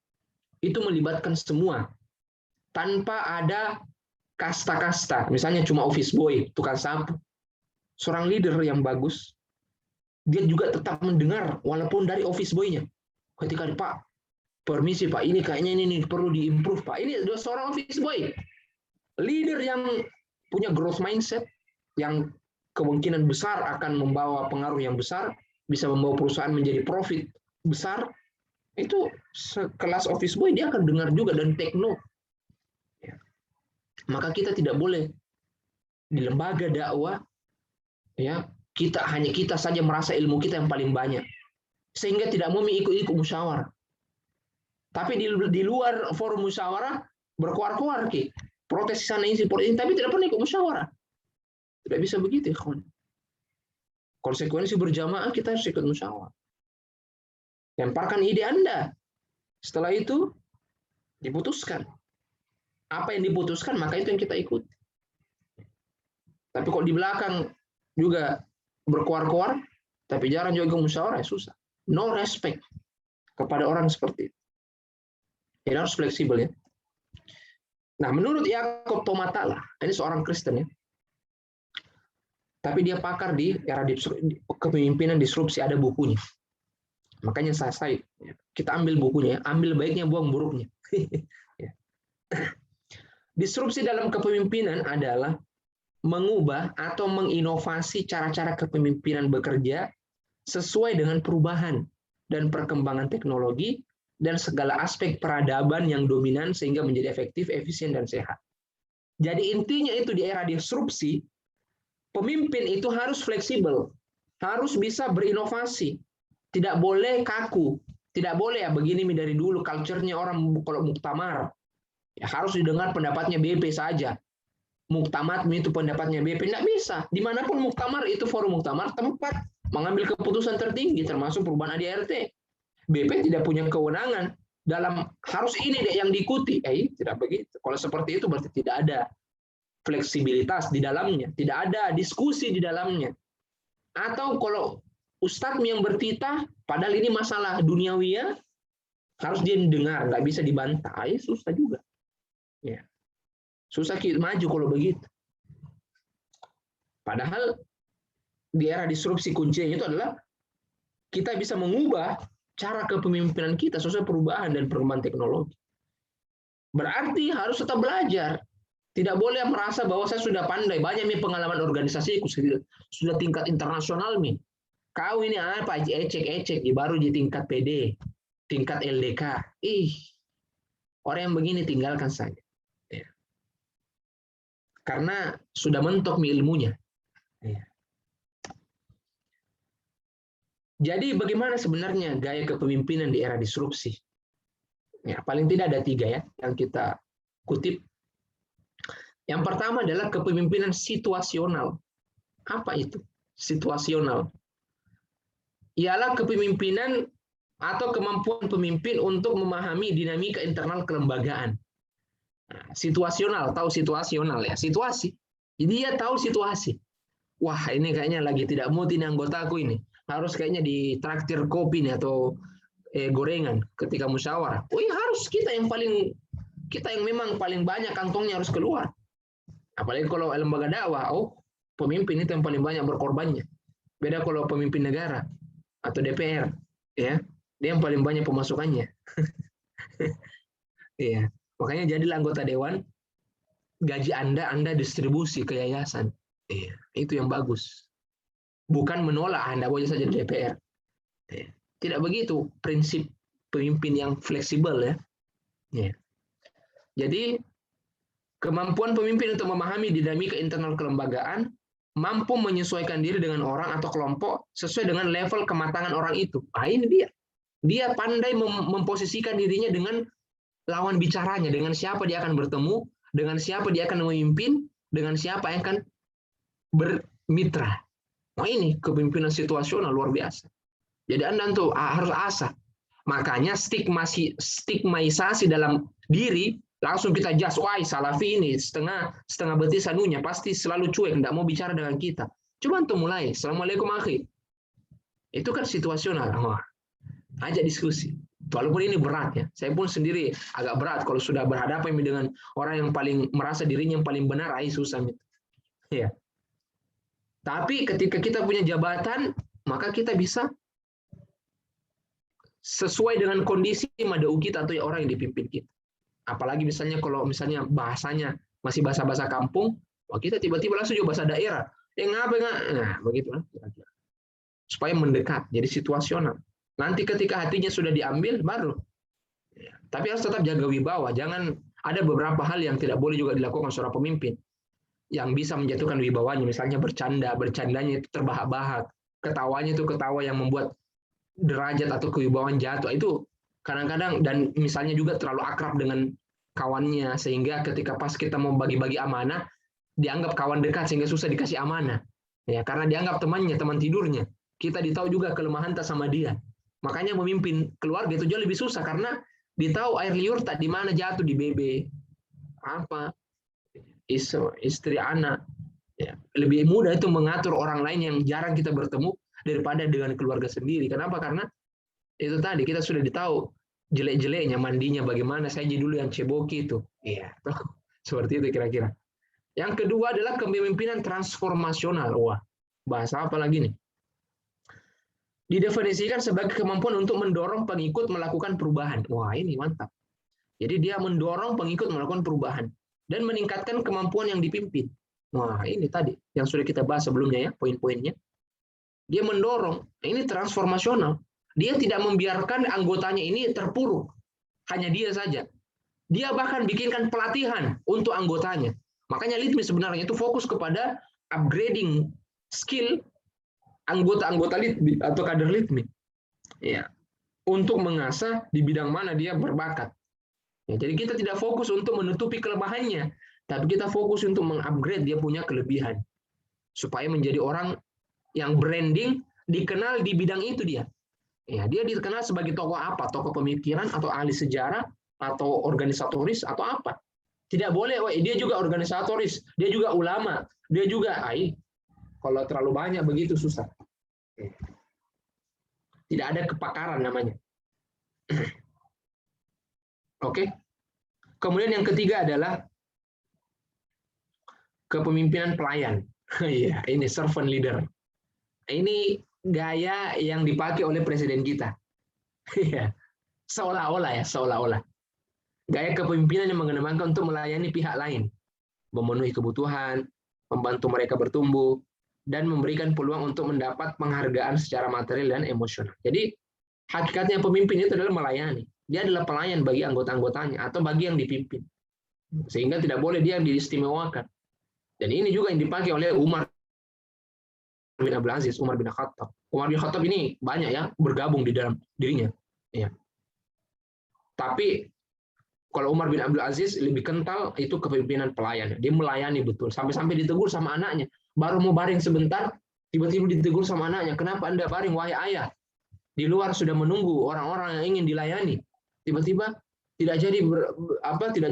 Speaker 1: itu melibatkan semua, tanpa ada kasta-kasta. Misalnya cuma office boy, tukang sapu. Seorang leader yang bagus, dia juga tetap mendengar walaupun dari office boy-nya. Ketika Pak, permisi Pak, ini kayaknya ini perlu diimprove Pak. Ini adalah seorang office boy. Leader yang punya growth mindset, yang kemungkinan besar akan membawa pengaruh yang besar, bisa membawa perusahaan menjadi profit besar, itu sekelas office boy dia akan dengar juga dan take note. Maka kita tidak boleh di lembaga dakwah, ya, hanya kita saja merasa ilmu kita yang paling banyak, sehingga tidak mau ikut musyawarah. Tapi di luar forum musyawarah berkoar-koar, protes sana ini, tapi tidak pernah ikut musyawarah. Tidak bisa begitu, kawan. Konsekuensi berjamaah kita harus ikut musyawarah. Lemparkan ide Anda. Setelah itu diputuskan. Apa yang diputuskan, maka itu yang kita ikuti. Tapi kalau di belakang juga berkoar-koar, tapi jarang juga musyawarah, susah. No respect kepada orang seperti itu. Ya, harus fleksibel ya. Nah, menurut Yakob Tomatala, ini seorang Kristen ya, tapi dia pakar di era kepemimpinan disrupsi, ada bukunya. Makanya kita ambil bukunya, ambil baiknya, buang buruknya. Disrupsi dalam kepemimpinan adalah mengubah atau menginovasi cara-cara kepemimpinan bekerja sesuai dengan perubahan dan perkembangan teknologi dan segala aspek peradaban yang dominan sehingga menjadi efektif, efisien, dan sehat. Jadi intinya itu di era disrupsi, pemimpin itu harus fleksibel, harus bisa berinovasi, tidak boleh kaku, tidak boleh ya begini dari dulu culture-nya orang kalau muktamar. Ya, harus didengar pendapatnya BP saja. Muktamar itu pendapatnya BP. Tidak bisa. Dimanapun muktamar, itu forum muktamar, tempat mengambil keputusan tertinggi, termasuk perubahan ADRT. BP tidak punya kewenangan dalam harus ini deh yang diikuti. Tidak begitu. Kalau seperti itu berarti tidak ada fleksibilitas di dalamnya. Tidak ada diskusi di dalamnya. Atau kalau ustadz yang bertitah, padahal ini masalah duniawi ya, harus dia dengar, nggak bisa dibantah. Susah juga. Ya. Susah maju kalau begitu. Padahal di era disrupsi kuncinya itu adalah kita bisa mengubah cara kepemimpinan kita sesuai perubahan dan perkembangan teknologi. Berarti harus tetap belajar. Tidak boleh merasa bahwa saya sudah pandai, banyak nih pengalaman organisasi sudah tingkat internasional nih. Kau ini apa? Ecek-ecek, baru di tingkat PD, tingkat LDK. Orang yang begini tinggalkan saja. Karena sudah mentok ilmunya. Jadi bagaimana sebenarnya gaya kepemimpinan di era disrupsi? Ya, paling tidak ada 3 ya yang kita kutip. Yang pertama adalah kepemimpinan situasional. Apa itu? Situasional. Ialah kepemimpinan atau kemampuan pemimpin untuk memahami dinamika internal kelembagaan. Nah, situasional, tahu situasional ya, situasi. Jadi dia tahu situasi. Wah, ini kayaknya lagi tidak mood ini anggotaku ini. Harus kayaknya ditraktir kopi nih atau gorengan ketika musyawarah. Harus kita yang memang paling banyak kantongnya harus keluar. Apalagi kalau lembaga dakwah, pemimpin itu yang paling banyak berkorbannya. Beda kalau pemimpin negara atau DPR, ya, dia yang paling banyak pemasukannya. Iya. Makanya jadilah anggota dewan, gaji Anda distribusi ke yayasan. Itu yang bagus. Bukan menolak Anda boleh saja di DPR. Tidak begitu prinsip pemimpin yang fleksibel ya. Jadi kemampuan pemimpin untuk memahami dinamika internal kelembagaan, mampu menyesuaikan diri dengan orang atau kelompok sesuai dengan level kematangan orang itu. Ini dia. Dia pandai memposisikan dirinya dengan lawan bicaranya, dengan siapa dia akan bertemu, dengan siapa dia akan memimpin, dengan siapa yang akan bermitra. Ini kepemimpinan situasional luar biasa. Jadi Anda tuh harus asah. Makanya stigmaisasi dalam diri Langsung kita jas, wah Salafi ini setengah betis anunya, pasti selalu cuek, tidak mau bicara dengan kita. Coba untuk mulai, Assalamualaikum akhi. Itu kan situasional. Wah, ajak diskusi. Walaupun ini berat ya. Saya pun sendiri agak berat kalau sudah berhadapan dengan orang yang paling merasa dirinya yang paling benar, susah. Ya. Tapi ketika kita punya jabatan, maka kita bisa sesuai dengan kondisi mad'u kita atau orang yang dipimpin kita. Apalagi misalnya kalau misalnya bahasanya masih bahasa-bahasa kampung, wah kita tiba-tiba langsung juga bahasa daerah. Ngapa enggak? Nah, begitu lah kira-kira. Supaya mendekat, jadi situasional. Nanti ketika hatinya sudah diambil, baru. Ya. Tapi harus tetap jaga wibawa. Jangan ada beberapa hal yang tidak boleh juga dilakukan seorang pemimpin yang bisa menjatuhkan wibawanya. Misalnya bercandanya itu terbahak-bahak, ketawanya itu ketawa yang membuat derajat atau kewibawaan jatuh. Itu kadang-kadang, dan misalnya juga terlalu akrab dengan kawannya sehingga ketika pas kita mau bagi-bagi amanah dianggap kawan dekat sehingga susah dikasih amanah ya, karena dianggap temannya, teman tidurnya. Kita ditahu juga kelemahan tak sama dia, makanya memimpin keluarga itu jauh lebih susah karena ditahu air liur tak di mana jatuh, di bebe apa istri anak ya. Lebih mudah itu mengatur orang lain yang jarang kita bertemu daripada dengan keluarga sendiri. Kenapa? Karena itu tadi kita sudah ditahu jelek-jeleknya, mandinya bagaimana, saya jadi dulu yang ceboki itu. Iya, seperti itu kira-kira. Yang kedua adalah kepemimpinan transformasional. Wah, bahasa apa lagi nih? Didefinisikan sebagai kemampuan untuk mendorong pengikut melakukan perubahan. Wah, ini mantap. Jadi dia mendorong pengikut melakukan perubahan dan meningkatkan kemampuan yang dipimpin. Wah, ini tadi yang sudah kita bahas sebelumnya ya, poin-poinnya. Dia mendorong, ini transformasional. Dia tidak membiarkan anggotanya ini terpuruk, hanya dia saja. Dia bahkan bikinkan pelatihan untuk anggotanya. Makanya LITMI sebenarnya itu fokus kepada upgrading skill anggota-anggota LITMI atau kader LITMI. Ya, untuk mengasah di bidang mana dia berbakat. Ya, jadi kita tidak fokus untuk menutupi kelemahannya, tapi kita fokus untuk mengupgrade dia punya kelebihan. Supaya menjadi orang yang branding, dikenal di bidang itu dia. Ya, dia dikenal sebagai tokoh apa? Tokoh pemikiran atau ahli sejarah atau organisatoris atau apa? Tidak boleh, dia juga organisatoris, dia juga ulama, dia juga kalau terlalu banyak begitu susah. Tidak ada kepakaran namanya. Oke. Kemudian yang ketiga adalah kepemimpinan pelayan. Iya, ini servant leader. Ini gaya yang dipakai oleh presiden kita. Seolah-olah ya, seolah-olah. Gaya kepemimpinan yang mengedepankan untuk melayani pihak lain, memenuhi kebutuhan, membantu mereka bertumbuh, dan memberikan peluang untuk mendapat penghargaan secara material dan emosional. Jadi, hakikatnya pemimpin itu adalah melayani. Dia adalah pelayan bagi anggota-anggotanya atau bagi yang dipimpin. Sehingga tidak boleh dia yang diistimewakan. Dan ini juga yang dipakai oleh Umar bin Abdul Aziz, Umar bin Khattab. Umar bin Khattab ini banyak ya bergabung di dalam dirinya. Ya. Tapi kalau Umar bin Abdul Aziz lebih kental itu kepemimpinan pelayan. Dia melayani betul. Sampai-sampai ditegur sama anaknya. Baru mau baring sebentar, tiba-tiba ditegur sama anaknya. Kenapa Anda baring, wahai ayah? Di luar sudah menunggu orang-orang yang ingin dilayani. Tiba-tiba tidak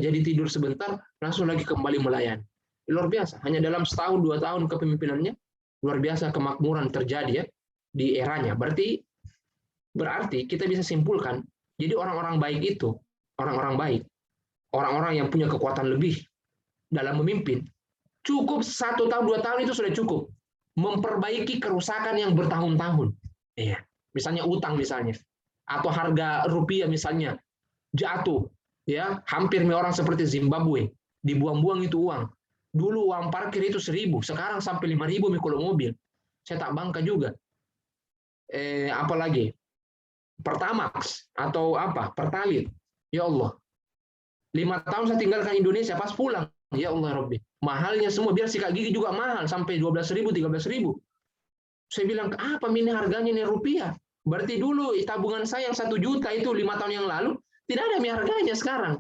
Speaker 1: jadi tidur sebentar, langsung lagi kembali melayani. Luar biasa. Hanya dalam setahun 2 tahun kepemimpinannya, luar biasa kemakmuran terjadi ya di eranya. Berarti kita bisa simpulkan, jadi orang-orang baik itu, orang-orang baik, orang-orang yang punya kekuatan lebih dalam memimpin, cukup 1 tahun 2 tahun itu sudah cukup memperbaiki kerusakan yang bertahun-tahun. Iya, misalnya utang misalnya, atau harga rupiah misalnya jatuh, ya hampir orang seperti Zimbabwe dibuang-buang itu uang. Dulu uang parkir itu 1.000, sekarang sampai 5.000 kalau mobil. Saya tak bangga juga. Apalagi Pertamax atau Pertalite. Ya Allah. 5 tahun saya tinggalkan Indonesia, pas pulang, ya Allah Rabbi. Mahalnya semua, biar sikat gigi juga mahal, sampai 12.000, 13.000. Saya bilang, apa ini harganya ini rupiah? Berarti dulu tabungan saya yang 1 juta itu 5 tahun yang lalu, tidak ada harganya sekarang.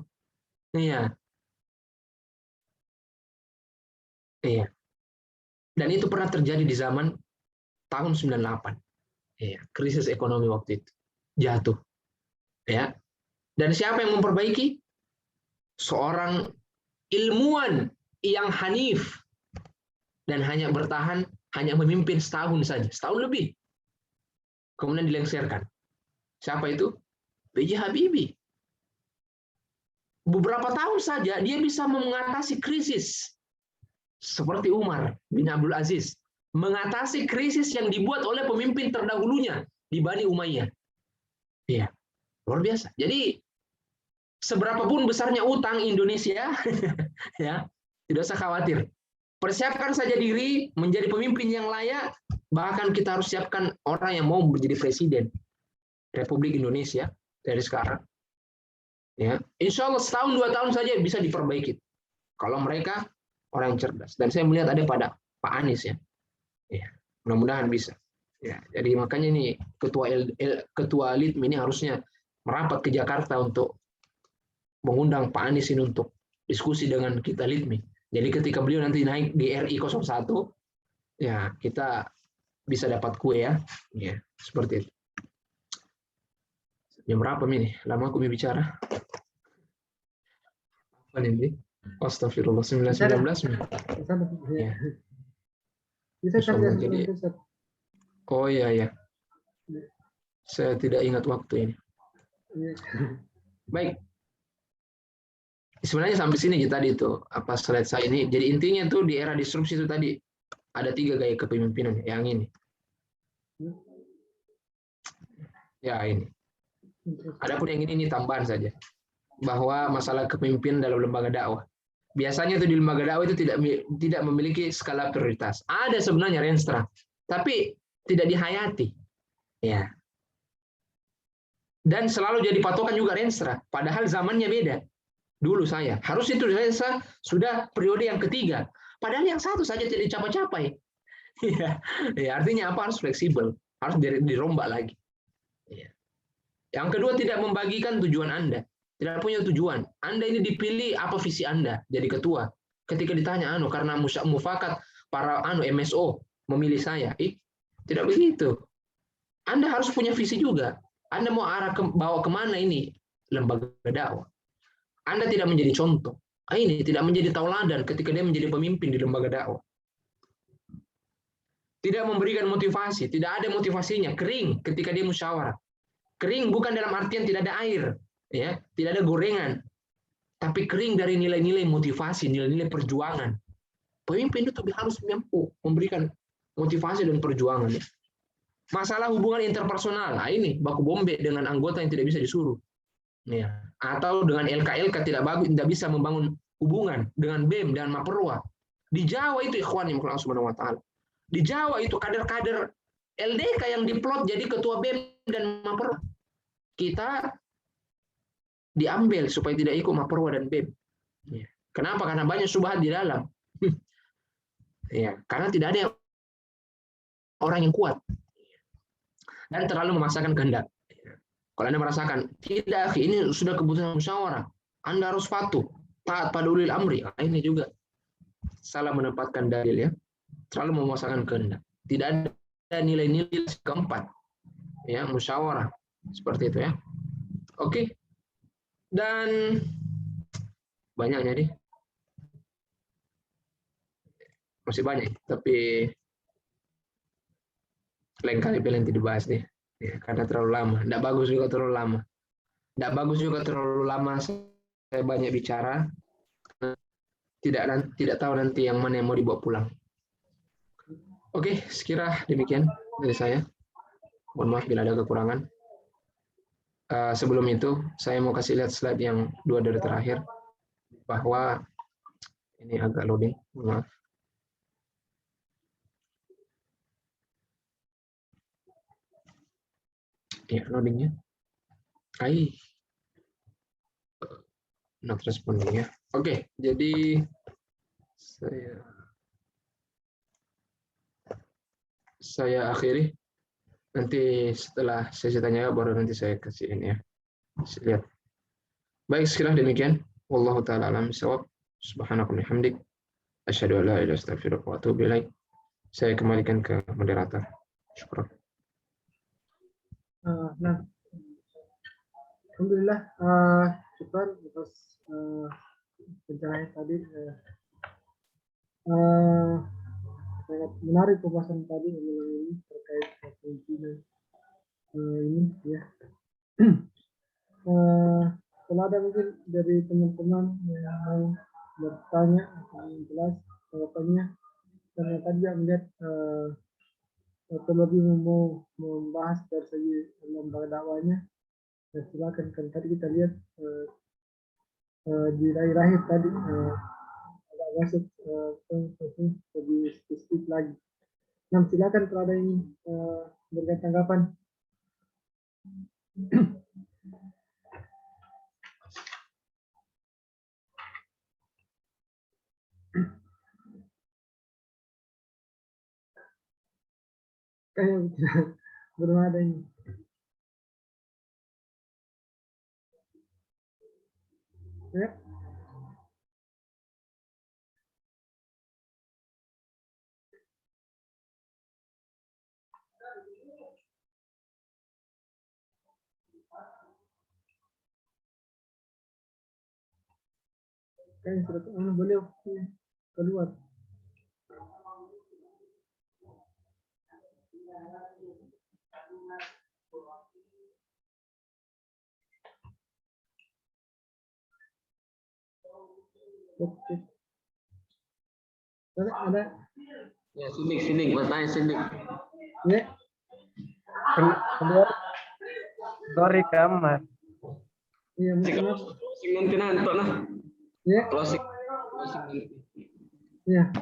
Speaker 1: Iya. Iya. Dan itu pernah terjadi di zaman tahun 98. Iya, krisis ekonomi waktu itu. Jatuh. Ya. Dan siapa yang memperbaiki? seorang ilmuwan yang hanif dan hanya bertahan, hanya memimpin setahun saja, setahun lebih. Kemudian dilengsarkan. Siapa itu? B.J. Habibie. Beberapa tahun saja dia bisa mengatasi krisis seperti Umar bin Abdul Aziz, mengatasi krisis yang dibuat oleh pemimpin terdahulunya di Bani Umayyah. Iya, luar biasa. Jadi seberapapun besarnya utang Indonesia, ya, tidak usah khawatir. Persiapkan saja diri menjadi pemimpin yang layak, bahkan kita harus siapkan orang yang mau menjadi presiden Republik Indonesia dari sekarang. Ya, insya Allah setahun 2 tahun saja bisa diperbaiki. Kalau mereka orang yang cerdas. Dan saya melihat ada pada Pak Anies ya. Ya, mudah-mudahan bisa. Ya, jadi makanya ini ketua LIDM ini harusnya merapat ke Jakarta untuk mengundang Pak Anies ini untuk diskusi dengan kita LIDMI. Jadi ketika beliau nanti naik di RI 01, ya kita bisa dapat kue ya. Ya, seperti itu. Jam berapa ini? Lama aku bicara. Apa ini? Astagfirullah, 19 menit. Ya.
Speaker 2: Bisa kalian
Speaker 1: jadi, oh iya ya. Saya tidak ingat waktu ini. Baik. Sebenarnya sampai sini tadi itu apa slide saya ini. Jadi intinya tuh di era disrupsi itu tadi ada 3 gaya kepemimpinan. Yang ini. Ya ini. Adapun yang ini tambahan saja. Bahwa masalah kepemimpinan dalam lembaga dakwah. Biasanya itu di lembaga dakwah itu tidak memiliki skala prioritas. Ada sebenarnya Renstra, tapi tidak dihayati. Ya. Dan selalu jadi patokan juga Renstra, padahal zamannya beda. Dulu saya, harus itu Renstra sudah periode yang ketiga, padahal yang satu saja tidak dicapai-capai. Ya. Ya, artinya apa? Harus fleksibel, harus dirombak lagi. Ya. Yang kedua, tidak membagikan tujuan Anda. Tidak punya tujuan. Anda ini dipilih apa visi Anda jadi ketua. Ketika ditanya karena mufakat para MSO memilih saya, tidak begitu. Anda harus punya visi juga. Anda mau bawa kemana ini lembaga dakwah. Anda tidak menjadi contoh. Ini tidak menjadi tauladan ketika dia menjadi pemimpin di lembaga dakwah. Tidak memberikan motivasi, tidak ada motivasinya, kering ketika dia musyawarah. Kering bukan dalam artian tidak ada air, ya, tidak ada gorengan, tapi kering dari nilai-nilai motivasi, nilai-nilai perjuangan. Pemimpin itu harus mampu memberikan motivasi dan perjuangan. Masalah hubungan interpersonal, ini baku bombe dengan anggota yang tidak bisa disuruh, ya. Atau dengan LK tidak bisa membangun hubungan dengan BEM dan Maperwa. Di Jawa itu ikhwan yang Allah Subhanahu wa taala. Di Jawa itu kader-kader LDK yang diplot jadi ketua BEM dan Maperwa. Kita diambil supaya tidak ikut Maperwa dan BEM. Ya. Kenapa? Karena banyak syubhat di dalam. Ya, karena tidak ada orang yang kuat dan terlalu memaksakan kehendak. Kalau Anda merasakan tidak, ini sudah keputusan musyawarah, Anda harus patuh, taat pada ulil amri. Nah, ini juga salah menempatkan dalil ya, terlalu memaksakan kehendak. Tidak ada nilai-nilai keempat, ya musyawarah seperti itu ya. Oke. Dan banyaknya nih, masih banyak, tapi lain kali nanti dibahas deh, ya, karena terlalu lama. Tidak bagus juga terlalu lama. Tidak bagus juga terlalu lama saya banyak bicara. Tidak tahu nanti yang mana yang mau dibawa pulang. Oke, sekira demikian dari saya. Mohon maaf bila ada kekurangan. Sebelum itu, saya mau kasih lihat slide yang 2 dari terakhir, bahwa ini agak loading, maaf. Ya, loadingnya. Not responding ya. Oke, jadi saya akhiri. Nanti setelah sesi tanya baru nanti saya kasih ini ya. Lihat. Baik, sekiranya demikian. Wallahu taala alam bisawab. Subhanakallahumma hamdik. Asyhadu an la ilaha illa anta astaghfiruka wa atubu ilaik. Saya kembalikan ke moderator. Syukur.
Speaker 2: Nah, alhamdulillah, syukur atas pencerahan tadi. Sangat menarik pembahasan tadi malam ini terkait kepemimpinan ini ya. Kalau ada mungkin dari teman-teman yang mau bertanya atau menjelas jawabannya, karena tadi yang melihat terlebih mau membahas dari segi lembaga dakwahnya, ya silakan. Kan tadi kita lihat di akhir tadi agak masuk lebih spesifik lagi. Nah, silakan kalau ada yang berikan tanggapan. Belum ada ini. Ya. Sudah boleh keluar. Oke. Ada.
Speaker 1: Ya, Sindik, bertanya Sindik.
Speaker 2: Ya.
Speaker 3: Sorry kamar.
Speaker 2: Iya, maaf.
Speaker 1: Closing nanti nah.
Speaker 2: Ya.
Speaker 1: Closing.
Speaker 2: Iya.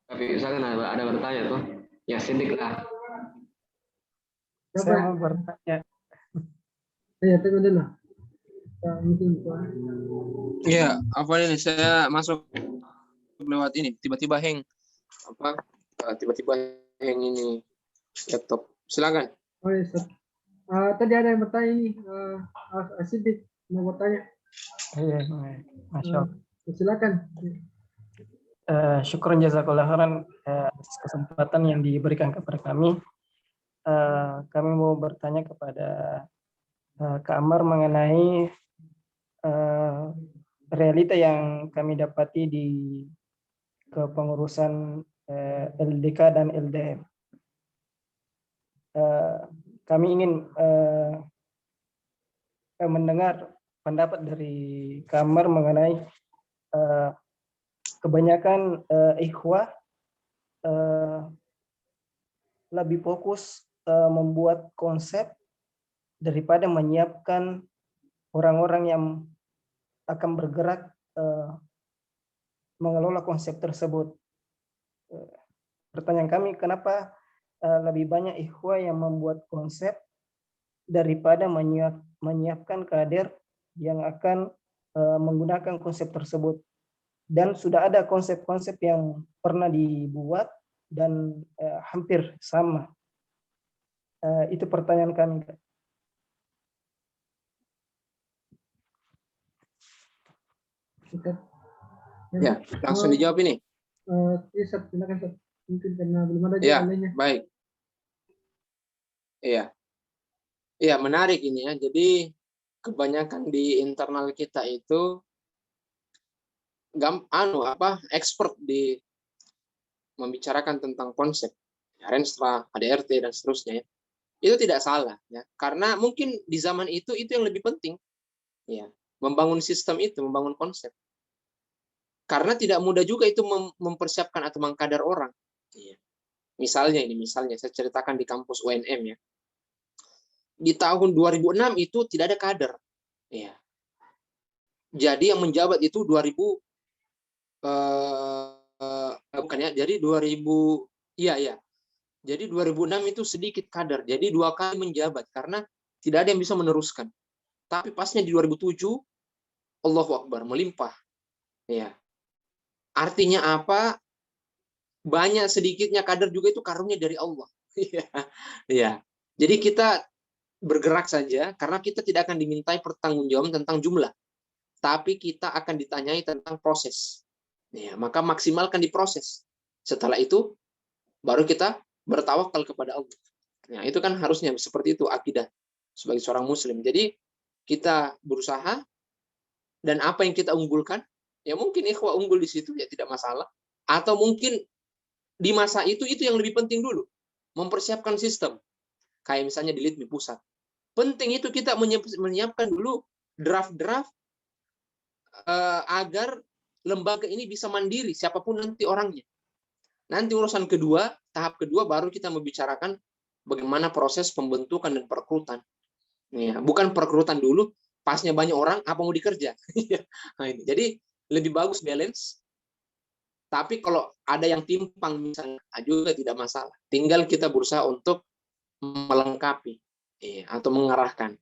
Speaker 1: Tapi misalkan ada bertanya tuh. Ya, Sindik lah.
Speaker 3: Saya mau bertanya.
Speaker 2: Iya, tunggu dulu.
Speaker 4: Iya, apa ini? Saya masuk lewat ini, tiba-tiba hang ini laptop. Silakan.
Speaker 2: Oh, iya, tadi ada yang bertanya ini, Sidik mau bertanya.
Speaker 3: Iya, Masya Allah.
Speaker 2: Silakan.
Speaker 3: Syukur jazakallah khairan atas kesempatan yang diberikan kepada kami. Kami mau bertanya kepada Kak Amar mengenai realita yang kami dapati di kepengurusan LDK dan LDM. Kami ingin mendengar pendapat dari Kak Amar mengenai kebanyakan ikhwah lebih fokus membuat konsep daripada menyiapkan orang-orang yang akan bergerak mengelola konsep tersebut. Pertanyaan kami, kenapa lebih banyak ikhwah yang membuat konsep daripada menyiapkan kader yang akan menggunakan konsep tersebut? Dan sudah ada konsep-konsep yang pernah dibuat dan hampir sama. Itu pertanyaan kami.
Speaker 4: Ya, langsung dijawab ini.
Speaker 2: Iya, silakan. Mungkin karena belum ada
Speaker 4: Ya,
Speaker 2: jawabannya.
Speaker 4: baik. Iya, menarik ini ya. Jadi kebanyakan di internal kita itu expert di membicarakan tentang konsep Renstra, ADRT dan seterusnya ya. Itu tidak salah ya, karena mungkin di zaman itu yang lebih penting ya, membangun sistem itu, membangun konsep. Karena tidak mudah juga itu mempersiapkan atau mengkader orang. Ya. Misalnya saya ceritakan di kampus UNM ya. Di tahun 2006 itu tidak ada kader. Ya. Jadi yang menjabat itu 2000 bukan ya, jadi 2000 iya. Jadi 2006 itu sedikit kader. Jadi 2 kali menjabat karena tidak ada yang bisa meneruskan. Tapi pasnya di 2007 Allahu Akbar, melimpah. Ya. Artinya apa? Banyak sedikitnya kader juga itu karunia dari Allah. Ya. Jadi kita bergerak saja karena kita tidak akan dimintai pertanggungjawaban tentang jumlah. Tapi kita akan ditanyai tentang proses. Ya, maka maksimalkan di proses. Setelah itu baru kita bertawakal kepada Allah. Nah, itu kan harusnya seperti itu akidah sebagai seorang muslim. Jadi kita berusaha dan apa yang kita unggulkan, ya mungkin ikhwah unggul di situ, ya tidak masalah. Atau mungkin di masa itu yang lebih penting dulu, mempersiapkan sistem. Kayak misalnya di LITMI pusat. Penting itu kita menyiapkan dulu draft-draft agar lembaga ini bisa mandiri, siapapun nanti orangnya. Nanti urusan kedua, tahap kedua baru kita membicarakan bagaimana proses pembentukan dan perekrutan. Ya, bukan perekrutan dulu, pasnya banyak orang, apa mau dikerja. Nah, ini. Jadi lebih bagus balance. Tapi kalau ada yang timpang misalnya, juga tidak masalah. Tinggal kita berusaha untuk melengkapi atau mengarahkan.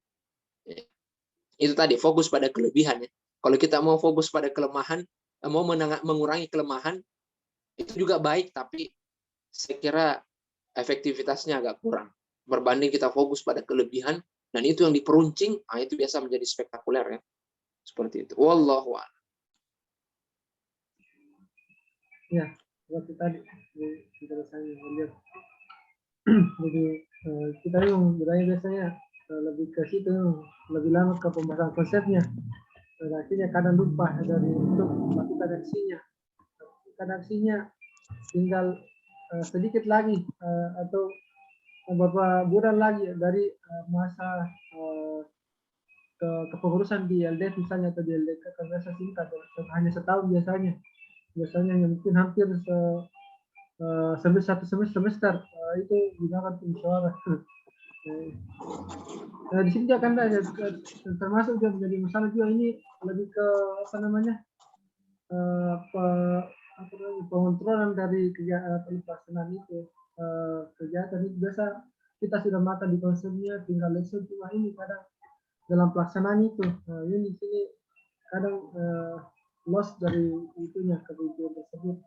Speaker 4: Itu tadi fokus pada kelebihan. Kalau kita mau fokus pada kelemahan, mau mengurangi kelemahan, itu juga baik, tapi saya kira efektivitasnya agak kurang. Berbanding kita fokus pada kelebihan, dan itu yang diperuncing, itu biasa menjadi spektakuler ya. Seperti itu. Wallahu a'lam.
Speaker 2: Ya, seperti tadi penjelasannya lihat. Jadi kita memang biasanya lebih ke situ, lebih lama ke pembahasan konsepnya. Dan akhirnya kadang lupa dari untuk melakukan aksinya. Kadang aksinya tinggal sedikit lagi atau beberapa bulan lagi dari masa kepengurusan di LDF misalnya, atau di LDK kan biasa singkat, hanya setahun biasanya mungkin hampir satu semester itu gunakan musyawarah. Nah, di sini juga kan ada termasuk juga menjadi masalah juga ini lebih ke apa namanya pengontrolan dari pelaksanaan itu kegiatan itu. Biasa kita sudah matang di konsepnya, tinggal lesson, cuma ini kadang dalam pelaksanaan itu ini di sini kadang loss dari itunya, kebutuhan tersebut.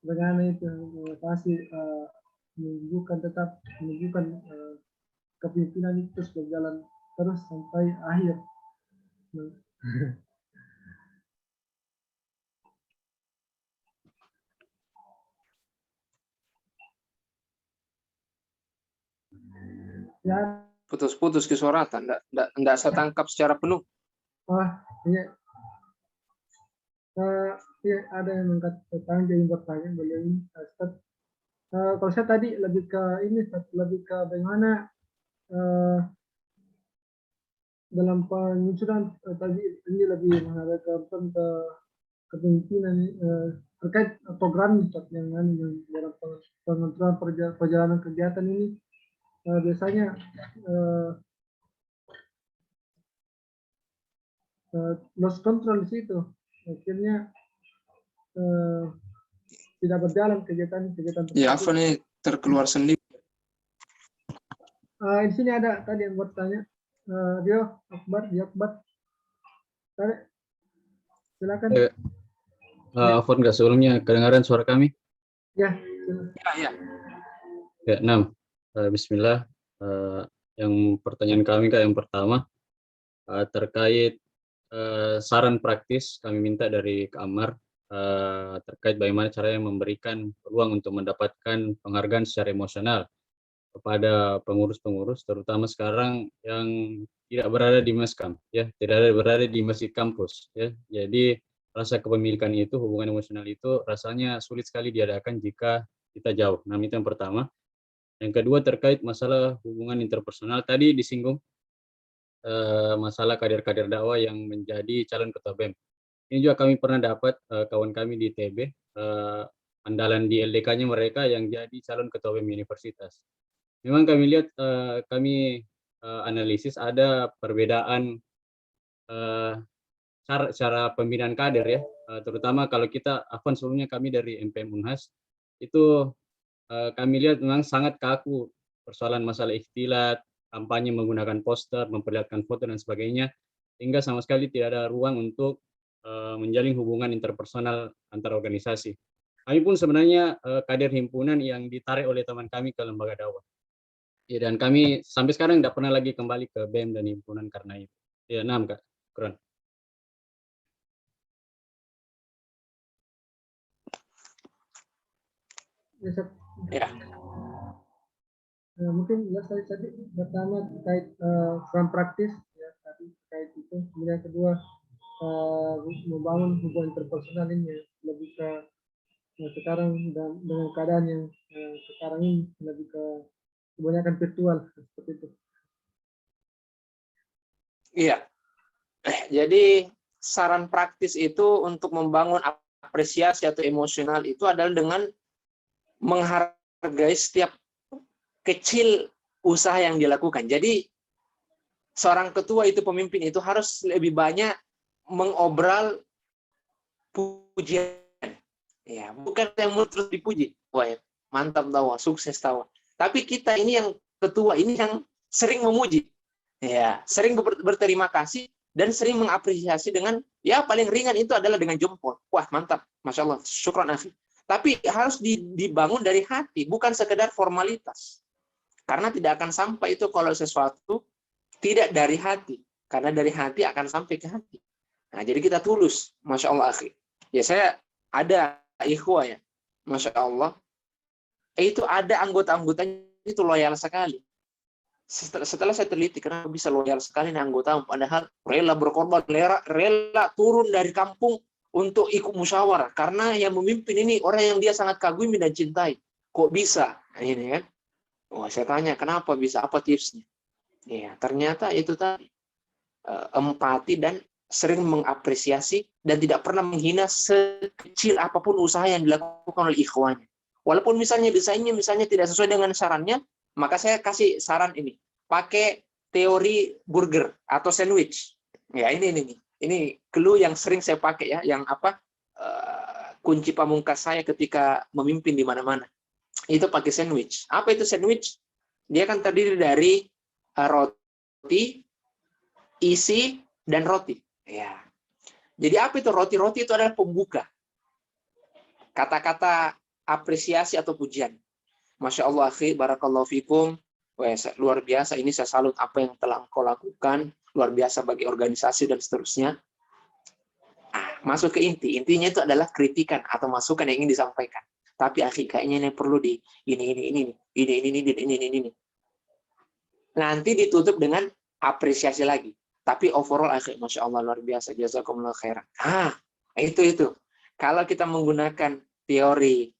Speaker 2: Bagaimana itu pasti tetap menunjukkan kepemimpinan itu terus berjalan terus sampai akhir. Ya.
Speaker 4: Putus-putus ke suara, enggak saya tangkap secara penuh.
Speaker 2: Oh iya. Ya, ada yang mengangkat pertanyaan, jadi bertanya beliau ini. Kalau saya tadi lebih ke ini, lebih ke bagaimana dalam penyusunan tadi ini lebih mengarahkan ke kepemimpinan terkait program yang dalam pengontrolan perjalanan kegiatan ini biasanya loss control di situ, akhirnya tidak berjalan kegiatan tersebut.
Speaker 1: Ya, apa nih terkeluar sendiri?
Speaker 2: Di sini ada tadi yang bertanya, Dio Akbar. Silakan.
Speaker 5: Afwan, nggak sebelumnya kedengaran suara kami?
Speaker 2: Ya.
Speaker 5: Ya, 6. Bismillah. Yang pertanyaan kami yang pertama terkait saran praktis kami minta dari Kak Ammar terkait bagaimana caranya memberikan peluang untuk mendapatkan penghargaan secara emosional kepada pengurus-pengurus, terutama sekarang yang tidak berada di Meskam, ya, tidak berada di masjid kampus, ya. Jadi rasa kepemilikan itu, hubungan emosional itu rasanya sulit sekali diadakan jika kita jauh. Nah, itu yang pertama. Yang kedua terkait masalah hubungan interpersonal, tadi disinggung masalah kader-kader dakwah yang menjadi calon ketua BEM. Ini juga kami pernah dapat kawan kami di TB, andalan di LDK-nya mereka yang jadi calon ketua BEM universitas. Memang kami lihat, kami analisis ada perbedaan cara pembinaan kader ya, terutama kalau kita, Afwan sebelumnya kami dari MPM Unhas, itu kami lihat memang sangat kaku persoalan masalah ikhtilat, kampanye menggunakan poster, memperlihatkan foto dan sebagainya, hingga sama sekali tidak ada ruang untuk menjalin hubungan interpersonal antar organisasi. Kami pun sebenarnya kader himpunan yang ditarik oleh teman kami ke lembaga dakwah. Ya, dan kami sampai sekarang tidak pernah lagi kembali ke BEM dan himpunan karena itu. Ya, 6 Kak. Keren.
Speaker 4: Ya.
Speaker 2: Mungkin tadi pertama terkait peran praktis ya, tadi terkait itu. Kemudian yang kedua, membangun hubungan interpersonal ini lebih ke sekarang dan dengan keadaan yang sekarang ini lebih ke kebanyakan virtual seperti itu.
Speaker 4: Iya. Jadi saran praktis itu untuk membangun apresiasi atau emosional itu adalah dengan menghargai setiap kecil usaha yang dilakukan. Jadi seorang ketua itu, pemimpin itu harus lebih banyak mengobral pujian. Ya, bukan yang terus dipuji. Wah, mantap tahu, sukses tahu. Tapi kita ini yang ketua ini yang sering memuji. Ya, sering berterima kasih dan sering mengapresiasi dengan, ya paling ringan itu adalah dengan jempol. Wah, mantap. Masya Allah, syukran akhi. Tapi harus dibangun dari hati, bukan sekedar formalitas. Karena tidak akan sampai itu kalau sesuatu tidak dari hati. Karena dari hati akan sampai ke hati. Nah, jadi kita tulus. Masya Allah akhi. Ya, saya ada ikhwah ya. Masya Allah. Itu ada anggota-anggotanya itu loyal sekali. Setelah saya teliti, kenapa bisa loyal sekali nih anggota, padahal rela berkorban, rela turun dari kampung untuk ikut musyawarah, karena yang memimpin ini orang yang dia sangat kagumi dan cintai. Kok bisa? Nah, ini kan. Wah, saya tanya, kenapa bisa? Apa tipsnya? Ya, ternyata itu tadi, empati dan sering mengapresiasi dan tidak pernah menghina sekecil apapun usaha yang dilakukan oleh ikhwannya. Walaupun misalnya desainnya misalnya tidak sesuai dengan sarannya, maka saya kasih saran ini, pakai teori burger atau sandwich. Ya, ini clue yang sering saya pakai ya, yang apa, kunci pamungkas saya ketika memimpin di mana-mana. Itu pakai sandwich. Apa itu sandwich? Dia kan terdiri dari roti, isi, dan roti. Ya. Jadi apa itu roti? Roti itu adalah pembuka. Kata-kata apresiasi atau pujian. Masya Allah, akhi, barakallahu fikum. Wah, luar biasa, ini saya salut apa yang telah engkau lakukan. Luar biasa bagi organisasi dan seterusnya. Masuk ke inti. Intinya itu adalah kritikan atau masukan yang ingin disampaikan. Tapi akhi, kayaknya ini perlu di ini. Nanti ditutup dengan apresiasi lagi. Tapi overall, akhi, Masya Allah, luar biasa. Jazakumullah khairan. Itu. Kalau kita menggunakan teori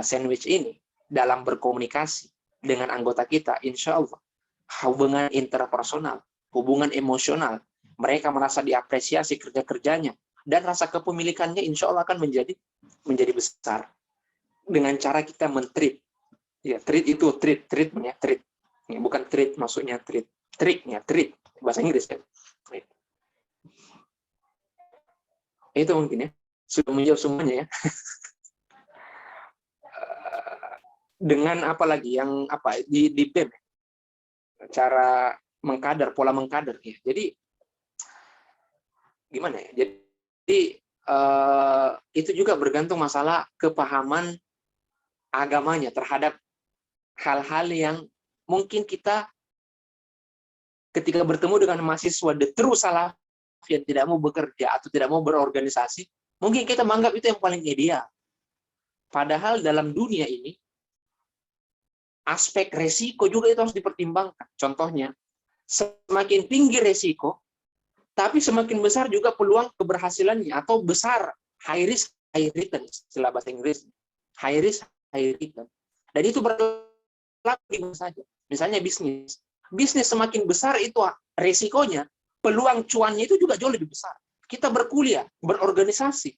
Speaker 4: sandwich ini dalam berkomunikasi dengan anggota kita, insya Allah hubungan interpersonal, hubungan emosional, mereka merasa diapresiasi kerja-kerjanya, dan rasa kepemilikannya insya Allah akan menjadi besar. Dengan cara kita men-treat. Ya, treat itu treat. Ya, bukan treat maksudnya treat. Treat. Bahasa Inggris ya. Treat. Itu mungkin ya. Sudah menjawab semuanya ya. Dengan apa lagi yang apa di BEM, cara mengkader, pola mengkader ya. Jadi gimana ya? Jadi itu juga bergantung masalah kepahaman agamanya terhadap hal-hal yang mungkin kita ketika bertemu dengan mahasiswa the true salaf yang tidak mau bekerja atau tidak mau berorganisasi, mungkin kita menganggap itu yang paling ideal. Padahal dalam dunia ini aspek resiko juga itu harus dipertimbangkan. Contohnya, semakin tinggi resiko, tapi semakin besar juga peluang keberhasilannya, atau besar, high risk, high return, istilah bahasa Inggris. High risk, high return. Dan itu berlaku di mana saja. Misalnya bisnis. Bisnis semakin besar itu resikonya, peluang cuannya itu juga jauh lebih besar. Kita berkuliah, berorganisasi,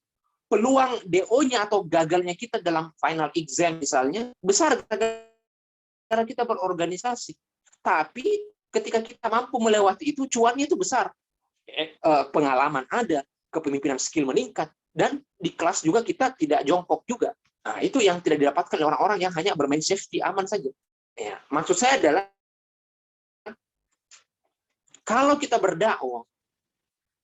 Speaker 4: peluang DO-nya atau gagalnya kita dalam final exam misalnya, besar karena kita berorganisasi. Tapi ketika kita mampu melewati itu, cuannya itu besar. Pengalaman ada, kepemimpinan skill meningkat, dan di kelas juga kita tidak jongkok juga. Nah, itu yang tidak didapatkan oleh orang-orang yang hanya bermain safety, aman saja. Ya, maksud saya adalah, kalau kita berdakwah,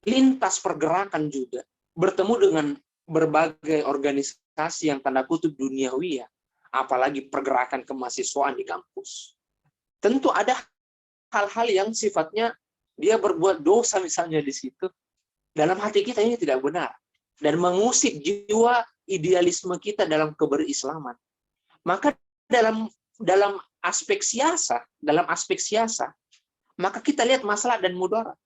Speaker 4: lintas pergerakan juga, bertemu dengan berbagai organisasi yang tanda kutip duniawi ya, apalagi pergerakan kemahasiswaan di kampus. Tentu ada hal-hal yang sifatnya dia berbuat dosa misalnya di situ. Dalam hati kita ini tidak benar. Dan mengusik jiwa idealisme kita dalam keberislaman. Maka dalam aspek siasa, maka kita lihat masalah dan mudarat.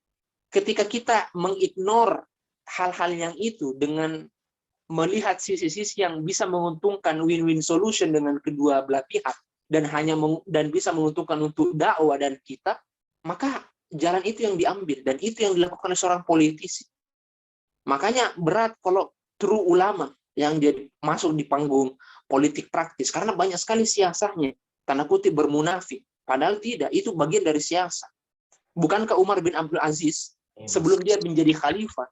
Speaker 4: ketika kita mengignore hal-hal yang itu dengan melihat sisi-sisi yang bisa menguntungkan win-win solution dengan kedua belah pihak dan bisa menguntungkan untuk dakwah dan kita, maka jalan itu yang diambil dan itu yang dilakukan oleh seorang politisi. Makanya berat kalau true ulama yang jadi masuk di panggung politik praktis karena banyak sekali siasahnya, tanda kutip bermunafik, padahal tidak, itu bagian dari siasat. Bukankah Umar bin Abdul Aziz sebelum dia menjadi khalifah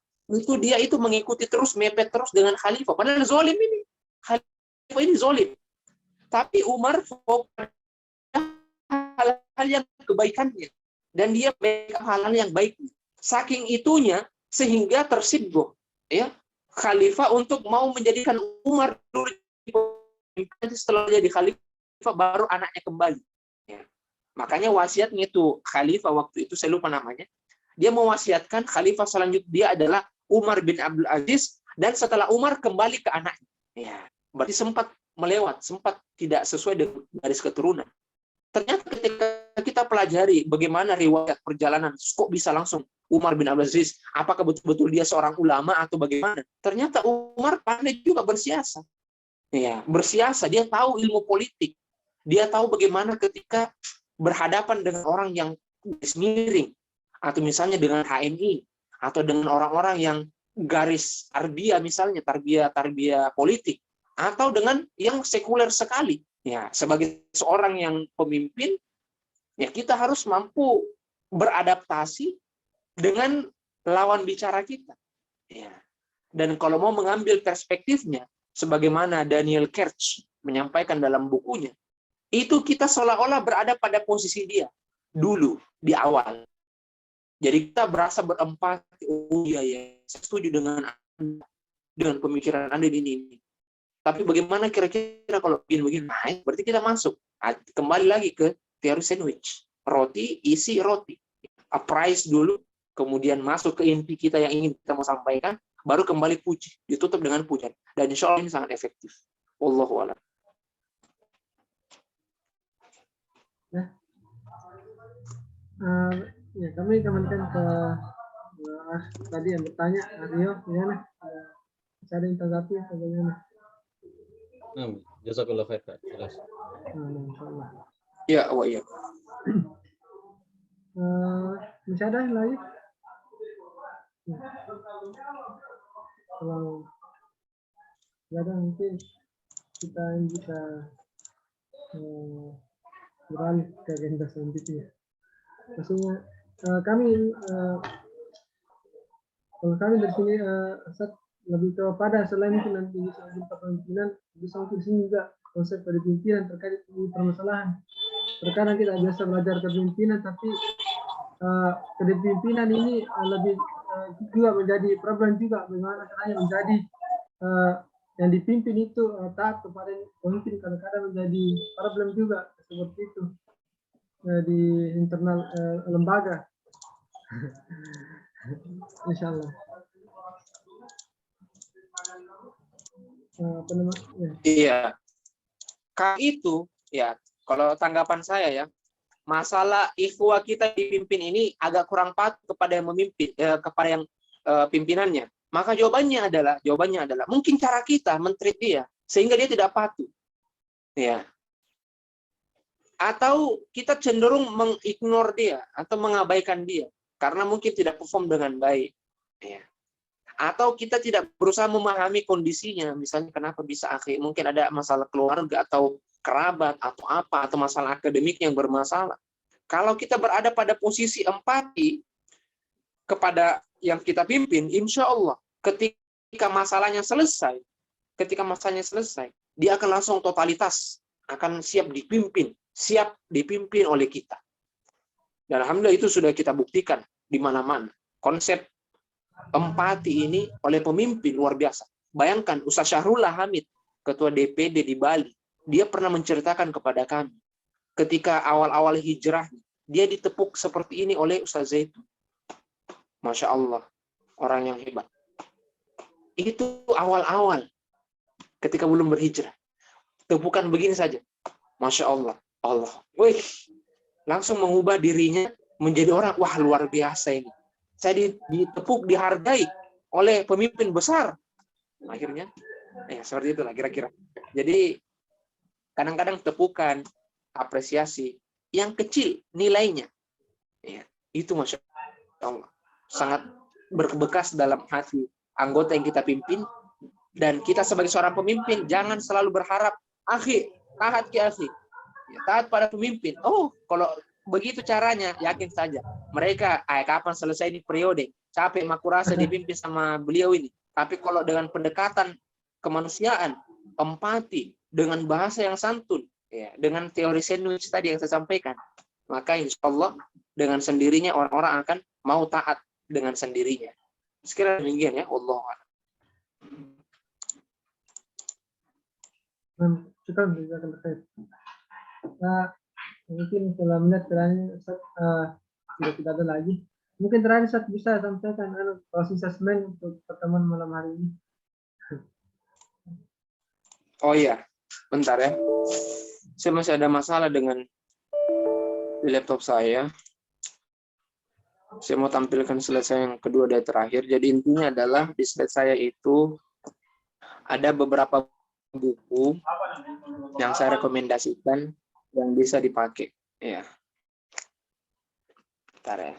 Speaker 4: dia itu mengikuti terus, mepet terus dengan khalifah, padahal zolim ini, khalifah ini zolim, tapi Umar fokus hal-hal yang kebaikannya dan dia backup hal-hal yang baik. Saking itunya sehingga tersibuk ya khalifah untuk mau menjadikan Umar dulu setelah jadi khalifah baru anaknya kembali. Ya. Makanya wasiatnya itu khalifah waktu itu saya lupa namanya. Dia mewasiatkan khalifah selanjutnya dia adalah Umar bin Abdul Aziz dan setelah Umar kembali ke anaknya. Ya, berarti sempat melewat, sempat tidak sesuai dengan garis keturunan. Ternyata ketika kita pelajari bagaimana riwayat perjalanan, kok bisa langsung Umar bin Abdul Aziz, apakah betul-betul dia seorang ulama atau bagaimana? Ternyata Umar pandai juga bersiasat. Ya, bersiasat, dia tahu ilmu politik. Dia tahu bagaimana ketika berhadapan dengan orang yang garis miring, atau misalnya dengan HMI, atau dengan orang-orang yang garis tarbiyah misalnya, tarbiyah politik, atau dengan yang sekuler sekali. Ya, sebagai seorang yang pemimpin, ya kita harus mampu beradaptasi dengan lawan bicara kita. Ya. Dan kalau mau mengambil perspektifnya, sebagaimana Daniel Kirch menyampaikan dalam bukunya, itu kita seolah-olah berada pada posisi dia dulu di awal. Jadi kita berasa berempati, oh iya ya, saya setuju dengan Anda, dengan pemikiran Anda ini. Tapi bagaimana kira-kira kalau begini, nah, berarti kita masuk. Kembali lagi ke teori sandwich. Roti, isi roti. Apprise dulu, kemudian masuk ke inti kita yang ingin kita mau sampaikan, baru kembali puji. Ditutup dengan pujian. Dan insya Allah ini sangat efektif. Wallahu a'lam.
Speaker 2: Ya, kami kembalikan ke tadi yang bertanya, Aryo, gimana? Bisa ada yang tanggapi atau bagaimana?
Speaker 5: Jazakallah khair, Kak. Jelas.
Speaker 4: Ya, oh iya.
Speaker 2: Masih ada yang lagi? Kalau nggak ada mungkin kita bisa beralih ke agenda selanjutnya. Maksudnya kami kalau kami dari sini lebih kepada selain itu nanti bisa kepemimpinan, bisa mungkin sini juga konsep kepemimpinan terkait dengan permasalahan. Terkadang kita biasa belajar kepemimpinan, tapi kepemimpinan ini lebih juga menjadi problem juga, bagaimana caranya menjadi yang dipimpin itu taat kepada pemimpin, kadang-kadang menjadi problem juga seperti itu di internal lembaga. Insya Allah. Apa namanya?
Speaker 4: Iya. Itu ya, kalau tanggapan saya ya, masalah ikhwah kita dipimpin ini agak kurang patuh kepada yang memimpin, kepada yang pimpinannya. Maka jawabannya adalah mungkin cara kita men-treat dia sehingga dia tidak patuh. Ya. Atau kita cenderung mengignore dia atau mengabaikan dia karena mungkin tidak perform dengan baik. Ya. Atau kita tidak berusaha memahami kondisinya, misalnya kenapa bisa mungkin ada masalah keluarga atau kerabat atau apa, atau masalah akademik yang bermasalah. Kalau kita berada pada posisi empati kepada yang kita pimpin, insya Allah ketika masalahnya selesai, dia akan langsung totalitas, akan siap dipimpin oleh kita. Dan alhamdulillah itu sudah kita buktikan di mana-mana. Konsep empati ini oleh pemimpin luar biasa. Bayangkan Ustaz Syahrullah Hamid, ketua DPD di Bali, dia pernah menceritakan kepada kami ketika awal-awal hijrah, dia ditepuk seperti ini oleh Ustaz Zaitun. Masya Allah, orang yang hebat. Itu awal-awal ketika belum berhijrah. Tepukan begini saja. Masya Allah. Wih, langsung mengubah dirinya menjadi orang, wah luar biasa ini. saya ditepuk, dihargai oleh pemimpin besar. Akhirnya, seperti itulah kira-kira. Jadi kadang-kadang tepukan, apresiasi yang kecil nilainya, ya, itu Masya Allah sangat berbekas dalam hati anggota yang kita pimpin. Dan kita sebagai seorang pemimpin jangan selalu berharap, taat ki akhi, ya, taat pada pemimpin. Oh, kalau begitu caranya, yakin saja mereka kapan selesai ini periode, capek makurasa dipimpin sama beliau ini. Tapi kalau dengan pendekatan kemanusiaan, empati, dengan bahasa yang santun, ya, dengan teori sandwich tadi yang saya sampaikan, maka insya Allah dengan sendirinya orang-orang akan mau taat dengan sendirinya. Sekiranya demikian ya, Allah.
Speaker 2: Syukran, jazakallah khair. Mungkin setelah menit terakhir sudah tidak ada lagi. Mungkin terakhir Ustaz bisa sampaikan proses asesmen untuk pertemuan malam hari ini.
Speaker 4: Oh iya, bentar ya. Saya masih ada masalah dengan di laptop saya. Saya mau tampilkan slide saya yang kedua dari terakhir. Jadi intinya adalah di slide saya itu ada beberapa buku yang saya rekomendasikan yang bisa dipakai. Ya. Bentar ya.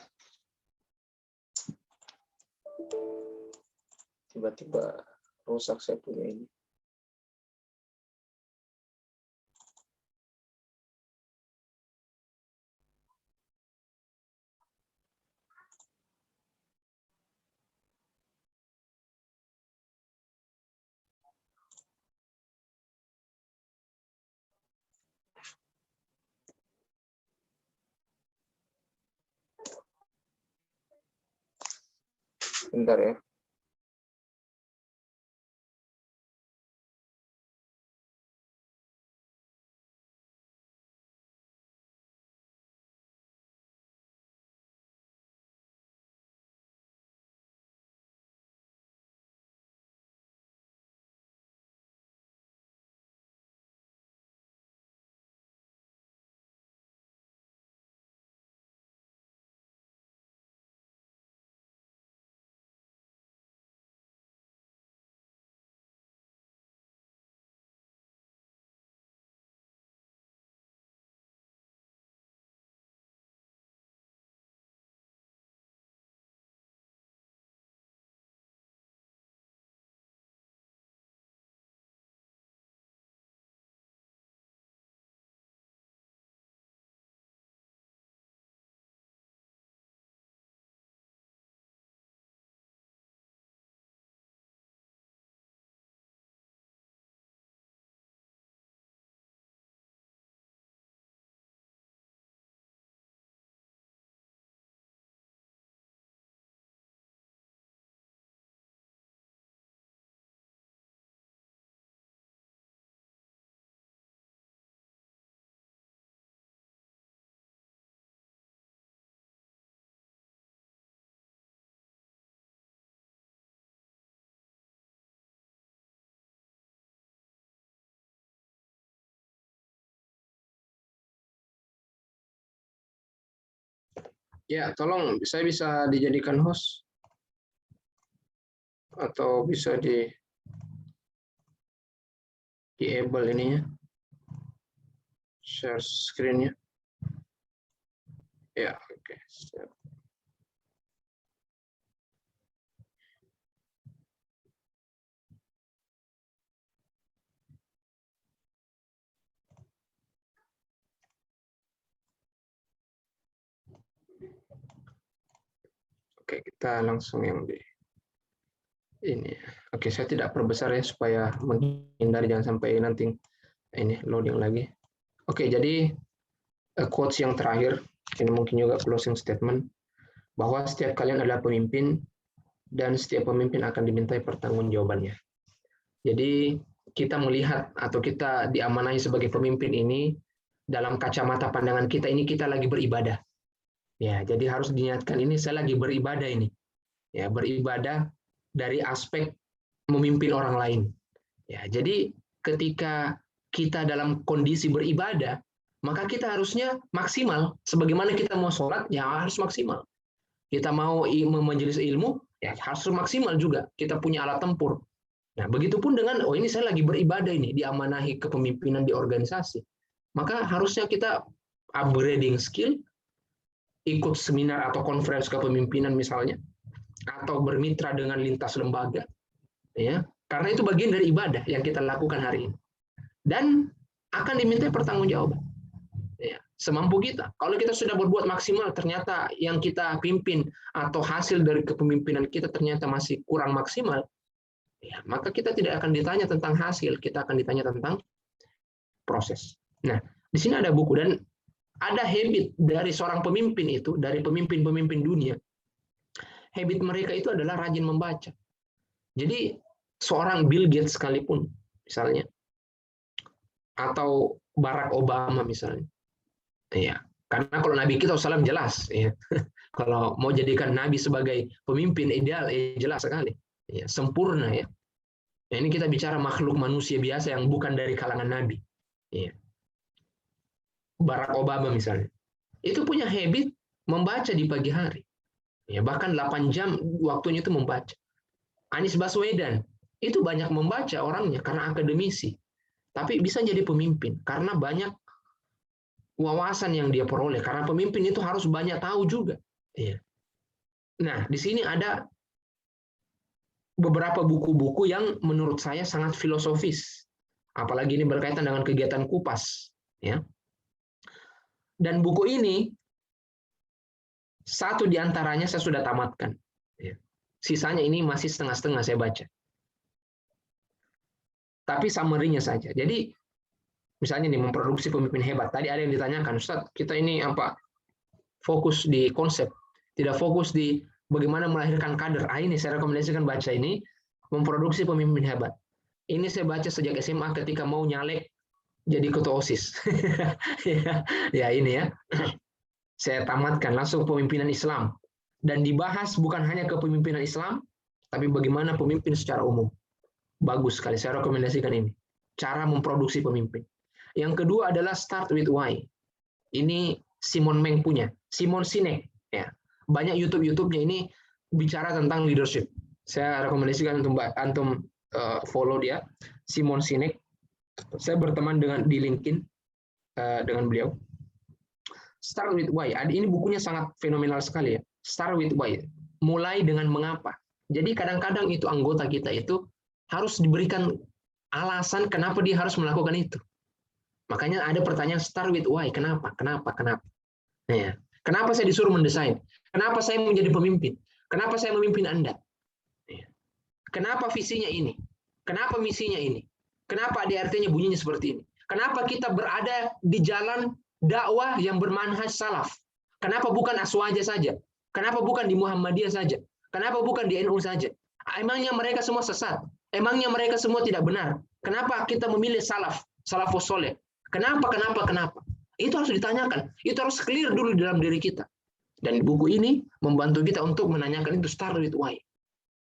Speaker 4: Tiba-tiba rusak saya punya ini. Bentar ya.
Speaker 1: Ya, tolong saya bisa dijadikan host atau bisa di-enable ininya, share screen-nya. Ya, oke. Oke, kita langsung yang di ini. Oke, saya tidak perbesar ya supaya menghindari jangan sampai nanti ini loading lagi. Oke, jadi quotes yang terakhir, ini mungkin juga closing statement, bahwa setiap kalian adalah pemimpin dan setiap pemimpin akan dimintai pertanggungjawabannya. Jadi kita melihat atau kita diamanai sebagai pemimpin ini dalam kacamata pandangan kita ini kita lagi beribadah. Ya, jadi harus diingatkan ini saya lagi beribadah ini. Ya, beribadah dari aspek memimpin orang lain. Ya, jadi ketika kita dalam kondisi beribadah, maka kita harusnya maksimal. Sebagaimana kita mau sholat, ya harus maksimal. kita mau majelis ilmu, ya harus maksimal juga. Kita punya alat tempur. Nah, begitupun dengan, ini saya lagi beribadah ini, diamanahi kepemimpinan di organisasi. Maka harusnya kita upgrading skill, ikut seminar atau conference kepemimpinan misalnya, atau bermitra dengan lintas lembaga, ya, karena itu bagian dari ibadah yang kita lakukan hari ini, dan akan diminta pertanggungjawaban, ya, semampu kita. Kalau kita sudah berbuat maksimal, ternyata yang kita pimpin atau hasil dari kepemimpinan kita ternyata masih kurang maksimal, ya, maka kita tidak akan ditanya tentang hasil, kita akan ditanya tentang proses. Nah, di sini ada buku, dan ada habit dari seorang pemimpin itu, dari pemimpin-pemimpin dunia. Habit mereka itu adalah rajin membaca. Jadi seorang Bill Gates sekalipun, misalnya, atau Barack Obama misalnya, ya, karena kalau Nabi kita SAW jelas, ya, kalau mau jadikan Nabi sebagai pemimpin ideal, jelas sekali, ya, sempurna, ya. Nah, ini kita bicara makhluk manusia biasa yang bukan dari kalangan Nabi. Ya. Barack Obama misalnya, itu punya habit membaca di pagi hari. Ya, bahkan 8 jam waktunya itu membaca. Anies Baswedan itu banyak membaca orangnya karena akademisi, tapi bisa jadi pemimpin karena banyak wawasan yang dia peroleh. Karena pemimpin itu harus banyak tahu juga. Ya. Nah, di sini ada beberapa buku-buku yang menurut saya sangat filosofis, apalagi ini berkaitan dengan kegiatan Kupas. Ya. Dan buku ini, satu di antaranya saya sudah tamatkan. Sisanya ini masih setengah-setengah saya baca. Tapi summary-nya saja. Jadi, misalnya nih, memproduksi pemimpin hebat. Tadi ada yang ditanyakan, Ustaz, kita ini apa? Fokus di konsep. Tidak fokus di bagaimana melahirkan kader. Ini saya rekomendasikan baca ini, memproduksi pemimpin hebat. Ini saya baca sejak SMA ketika mau nyalek jadi ketua OSIS. Ya ini ya. Saya tamatkan langsung pemimpinan Islam, dan dibahas bukan hanya kepemimpinan Islam, tapi bagaimana pemimpin secara umum. Bagus sekali, saya rekomendasikan ini. Cara memproduksi pemimpin. Yang kedua adalah Start with Why. Ini Simon Meng punya, Simon Sinek. Ya. Banyak YouTube-nya ini bicara tentang leadership. Saya rekomendasikan untuk antum follow dia, Simon Sinek. Saya berteman di LinkedIn dengan beliau. Start with Why. Ini bukunya sangat fenomenal sekali ya. Start with Why. Mulai dengan mengapa. Jadi kadang-kadang itu anggota kita itu harus diberikan alasan kenapa dia harus melakukan itu. Makanya ada pertanyaan start with why. Kenapa? Kenapa? Kenapa? Nah, ya. Kenapa saya disuruh mendesain? Kenapa saya menjadi pemimpin? Kenapa saya memimpin Anda? Ya. Kenapa visinya ini? Kenapa misinya ini? Kenapa ADRT-nya bunyinya seperti ini? Kenapa kita berada di jalan dakwah yang bermanhaj salaf? Kenapa bukan Aswaja saja? Kenapa bukan di Muhammadiyah saja? Kenapa bukan di NU saja? Emangnya mereka semua sesat? Emangnya mereka semua tidak benar? Kenapa kita memilih salafus soleh? Kenapa? Itu harus ditanyakan. Itu harus clear dulu dalam diri kita. Dan buku ini membantu kita untuk menanyakan itu, start with why.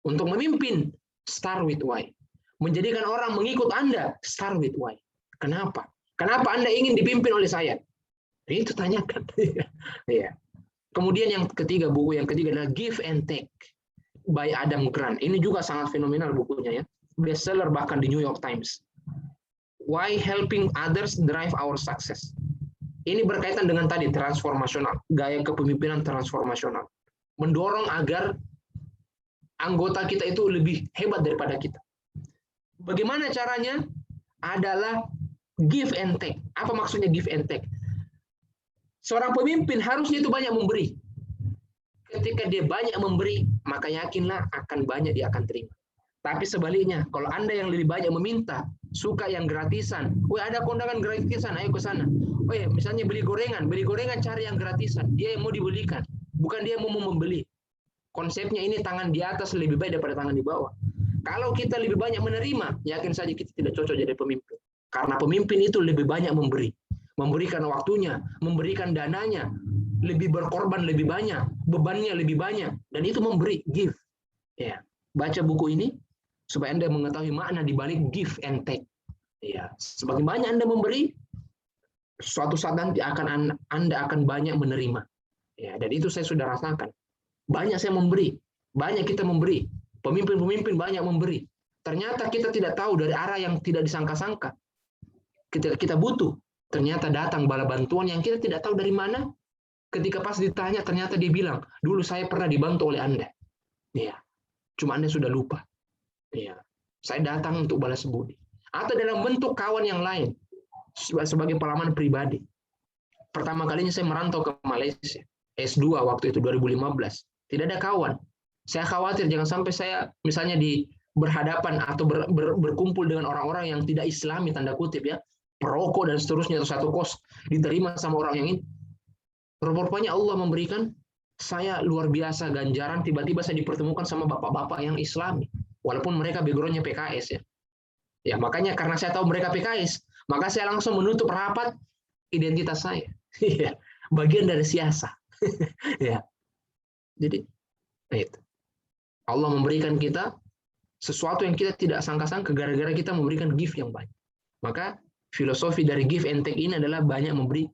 Speaker 1: Untuk memimpin, start with why. Menjadikan orang mengikut Anda, start with why. Kenapa? Kenapa Anda ingin dipimpin oleh saya? Itu tanyakan. Ya. Kemudian buku yang ketiga adalah Give and Take by Adam Grant. Ini juga sangat fenomenal bukunya ya. Bestseller bahkan di New York Times. Why Helping Others Drive Our Success. Ini berkaitan dengan tadi transformasional, gaya kepemimpinan transformasional. Mendorong agar anggota kita itu lebih hebat daripada kita. Bagaimana caranya? Adalah give and take. Apa maksudnya give and take? Seorang pemimpin harusnya itu banyak memberi. Ketika dia banyak memberi, maka yakinlah akan banyak dia akan terima. Tapi sebaliknya, kalau Anda yang lebih banyak meminta, suka yang gratisan, ada kondangan gratisan, ayo ke sana. Misalnya beli gorengan cari yang gratisan, dia yang mau dibelikan, bukan dia yang mau membeli. Konsepnya ini tangan di atas lebih baik daripada tangan di bawah. Kalau kita lebih banyak menerima, yakin saja kita tidak cocok jadi pemimpin. Karena pemimpin itu lebih banyak memberi. Memberikan waktunya, memberikan dananya, lebih berkorban lebih banyak, bebannya lebih banyak, dan itu memberi, give. Ya, baca buku ini supaya Anda mengetahui makna di balik give and take. Ya, semakin banyak Anda memberi, suatu saat nanti Anda akan banyak menerima. Ya, dan itu saya sudah rasakan. banyak saya memberi, banyak kita memberi, pemimpin-pemimpin banyak memberi. Ternyata kita tidak tahu dari arah yang tidak disangka-sangka. Kita butuh, ternyata datang bala bantuan yang kita tidak tahu dari mana. Ketika pas ditanya, ternyata dia bilang, dulu saya pernah dibantu oleh Anda. Ya, cuma Anda sudah lupa. Ya, saya datang untuk balas budi. Atau dalam bentuk kawan yang lain, sebagai pengalaman pribadi. Pertama kalinya saya merantau ke Malaysia, S2 waktu itu 2015. Tidak ada kawan. Saya khawatir jangan sampai saya misalnya berhadapan atau berkumpul dengan orang-orang yang tidak Islami, tanda kutip ya, perokok dan seterusnya, atau satu kos diterima sama orang yang ini. Rupanya Allah memberikan saya luar biasa ganjaran, tiba-tiba saya dipertemukan sama bapak-bapak yang Islami, walaupun mereka backgroundnya PKS ya. Ya makanya karena saya tahu mereka PKS, maka saya langsung menutup rapat identitas saya. Bagian dari siasat. Ya. Jadi itu. Allah memberikan kita sesuatu yang kita tidak sangka-sangka gara-gara kita memberikan gift yang banyak. Maka filosofi dari give and take ini adalah banyak memberi,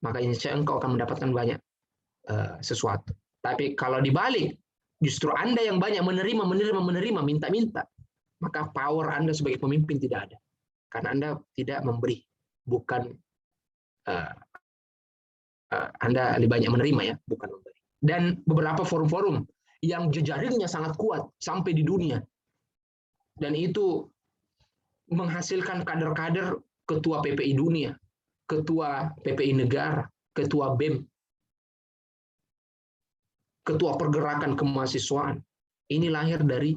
Speaker 1: maka insya Allah engkau akan mendapatkan banyak sesuatu. Tapi kalau dibalik, justru Anda yang banyak menerima, minta-minta, maka power Anda sebagai pemimpin tidak ada. Karena Anda tidak memberi, bukan Anda lebih banyak menerima ya, bukan memberi. Dan beberapa forum-forum yang jejaringnya sangat kuat sampai di dunia. Dan itu menghasilkan kader-kader ketua PPI dunia, ketua PPI negara, ketua BEM, ketua pergerakan kemahasiswaan. Ini lahir dari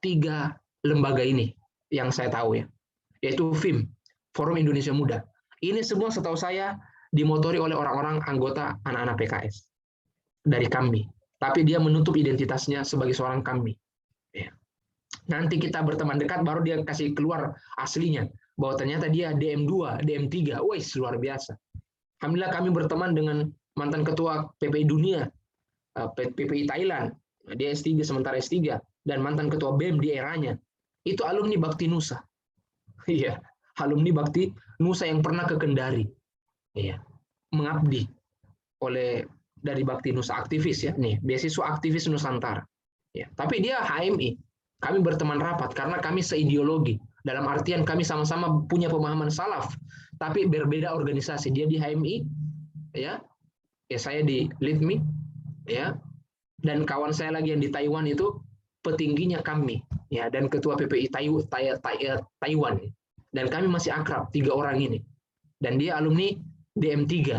Speaker 1: 3 lembaga ini yang saya tahu ya, yaitu FIM, Forum Indonesia Muda. Ini semua setahu saya dimotori oleh orang-orang anggota anak-anak PKS dari kami, tapi dia menutup identitasnya sebagai seorang kami. Ya. Nanti kita berteman dekat, baru dia kasih keluar aslinya, bahwa ternyata dia DM2, DM3, wes luar biasa. Alhamdulillah kami berteman dengan mantan ketua PPI Dunia, PPI Thailand, dia S3 sementara S3, dan mantan ketua BEM di eranya, itu alumni Bakti Nusa. Iya, alumni Bakti Nusa yang pernah ke Kendari. Iya, mengabdi dari Bakti Nusa, aktivis ya, nih beasiswa aktivis Nusantara. Ya, tapi dia HMI. Kami berteman rapat karena kami seideologi. Dalam artian kami sama-sama punya pemahaman salaf, tapi berbeda organisasi. Dia di HMI, ya saya di LIDMI, ya, dan kawan saya lagi yang di Taiwan itu petingginya kami, ya, dan ketua PPI Taiwan. Dan kami masih akrab 3 orang ini. Dan dia alumni DM3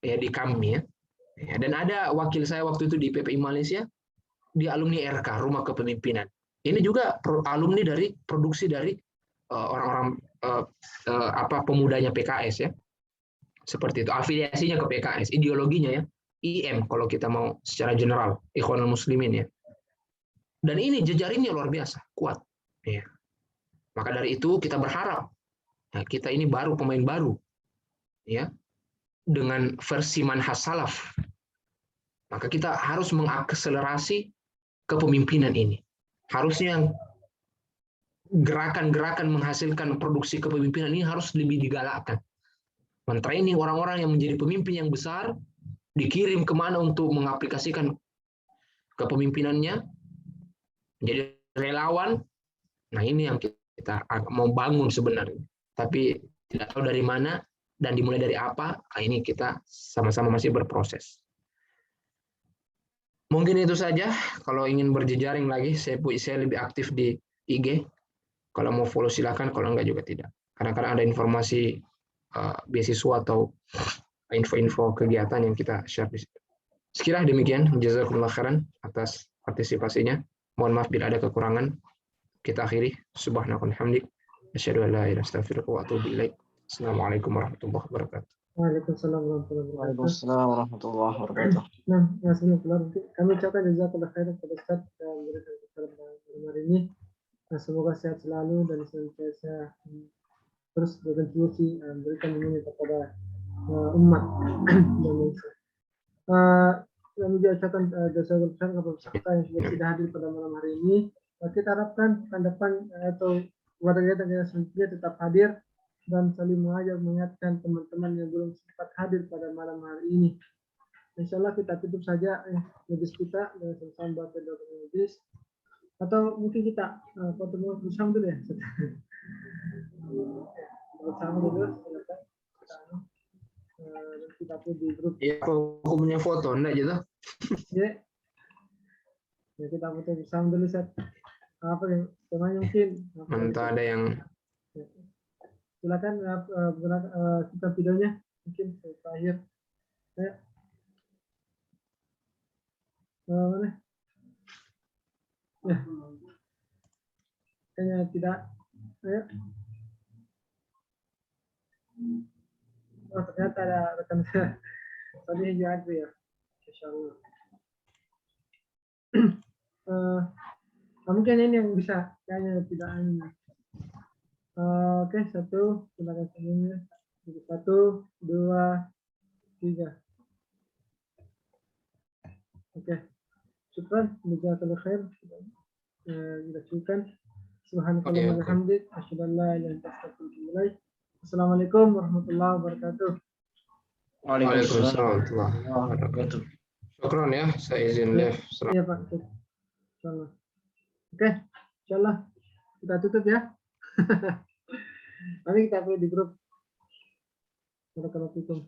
Speaker 1: ya di kami ya. Dan ada wakil saya waktu itu di PPI Malaysia, dia alumni RK, Rumah Kepemimpinan. Ini juga alumni dari produksi dari orang-orang pemudanya PKS ya. Seperti itu, afiliasinya ke PKS, ideologinya ya, IM kalau kita mau secara general, Ikhwanul Muslimin ya. Dan ini jejaringnya luar biasa, kuat. Ya. Maka dari itu kita berharap, nah, kita ini baru pemain baru, ya, dengan versi manhaj salaf. Maka kita harus mengakselerasi kepemimpinan ini. Harusnya gerakan-gerakan menghasilkan produksi kepemimpinan ini harus lebih digalakkan. Men-training orang-orang yang menjadi pemimpin yang besar, dikirim kemana untuk mengaplikasikan kepemimpinannya, menjadi relawan. Nah ini yang kita mau bangun sebenarnya. Tapi tidak tahu dari mana dan dimulai dari apa, ini kita sama-sama masih berproses. Mungkin itu saja. Kalau ingin berjejaring lagi, saya lebih aktif di IG. Kalau mau follow silakan, kalau enggak juga tidak. Kadang-kadang ada informasi beasiswa atau info-info kegiatan yang kita share di situ. Sekiranya demikian, jazakumullah khairan atas partisipasinya. Mohon maaf bila ada kekurangan. Kita akhiri. Subhanakallahumma hamdik, asyhadu an la ilaha illa anta astaghfiruka wa atubu ilaik. Assalamualaikum warahmatullahi wabarakatuh.
Speaker 2: Waalaikumsalam warahmatullahi wabarakatuh.
Speaker 6: Waalaikumsalam warahmatullahi wabarakatuh.
Speaker 2: Nah, ya sebelum kami ucapkan jazakallah khairan kepada Ustaz yang memberikan kita malam hari ini. Nah, semoga sehat selalu dan senantiasa terus berkontribusi memberikan ini kepada umat Indonesia. Kami ucapkan jazakallah khairan kepada peserta yang sudah hadir pada malam hari ini. Kita harapkan pekan depan atau pada kegiatan kita selanjutnya tetap hadir dan saling mengajar mengingatkan teman-teman yang belum sempat hadir pada malam hari ini insya Allah kita tutup saja medis kita dengan sama-sama baca doa medis. Atau mungkin kita foto bersama dulu ya. Bersama dulu, silakan. Kita pun di grup.
Speaker 1: Ya, hukumnya foto, enggak gitu?
Speaker 2: Ya. Ya, kita foto bersama dulu, Set. Apa yang temanya mungkin?
Speaker 1: Entah ada yang
Speaker 2: Ya. Silakan kita videonya mungkin terakhir. Ya. Mana? Ya. Kayaknya tidak. Ya. Oh, ternyata ada rekan saya. Tadi hijau ada ya. Insya Allah. Mungkin ini yang bisa. Kayaknya tidak ini. Oke, satu. Silakan semuanya. 1, 2, 3. Oke. Syukran. Jazakallahu khair. Kita cukupkan. Subhanallah wa bihamdik. Asyhadu an la ilaha illa anta astaghfiruka wa atubu ilaik. Assalamualaikum warahmatullahi wabarakatuh.
Speaker 1: Waalaikumsalam warahmatullahi wabarakatuh. Syukron ya, saya izin live.
Speaker 2: Iya Pak. Insyaallah. Oke, insyaallah kita tutup ya. Nanti kita upload di grup. Barakallahu fikum.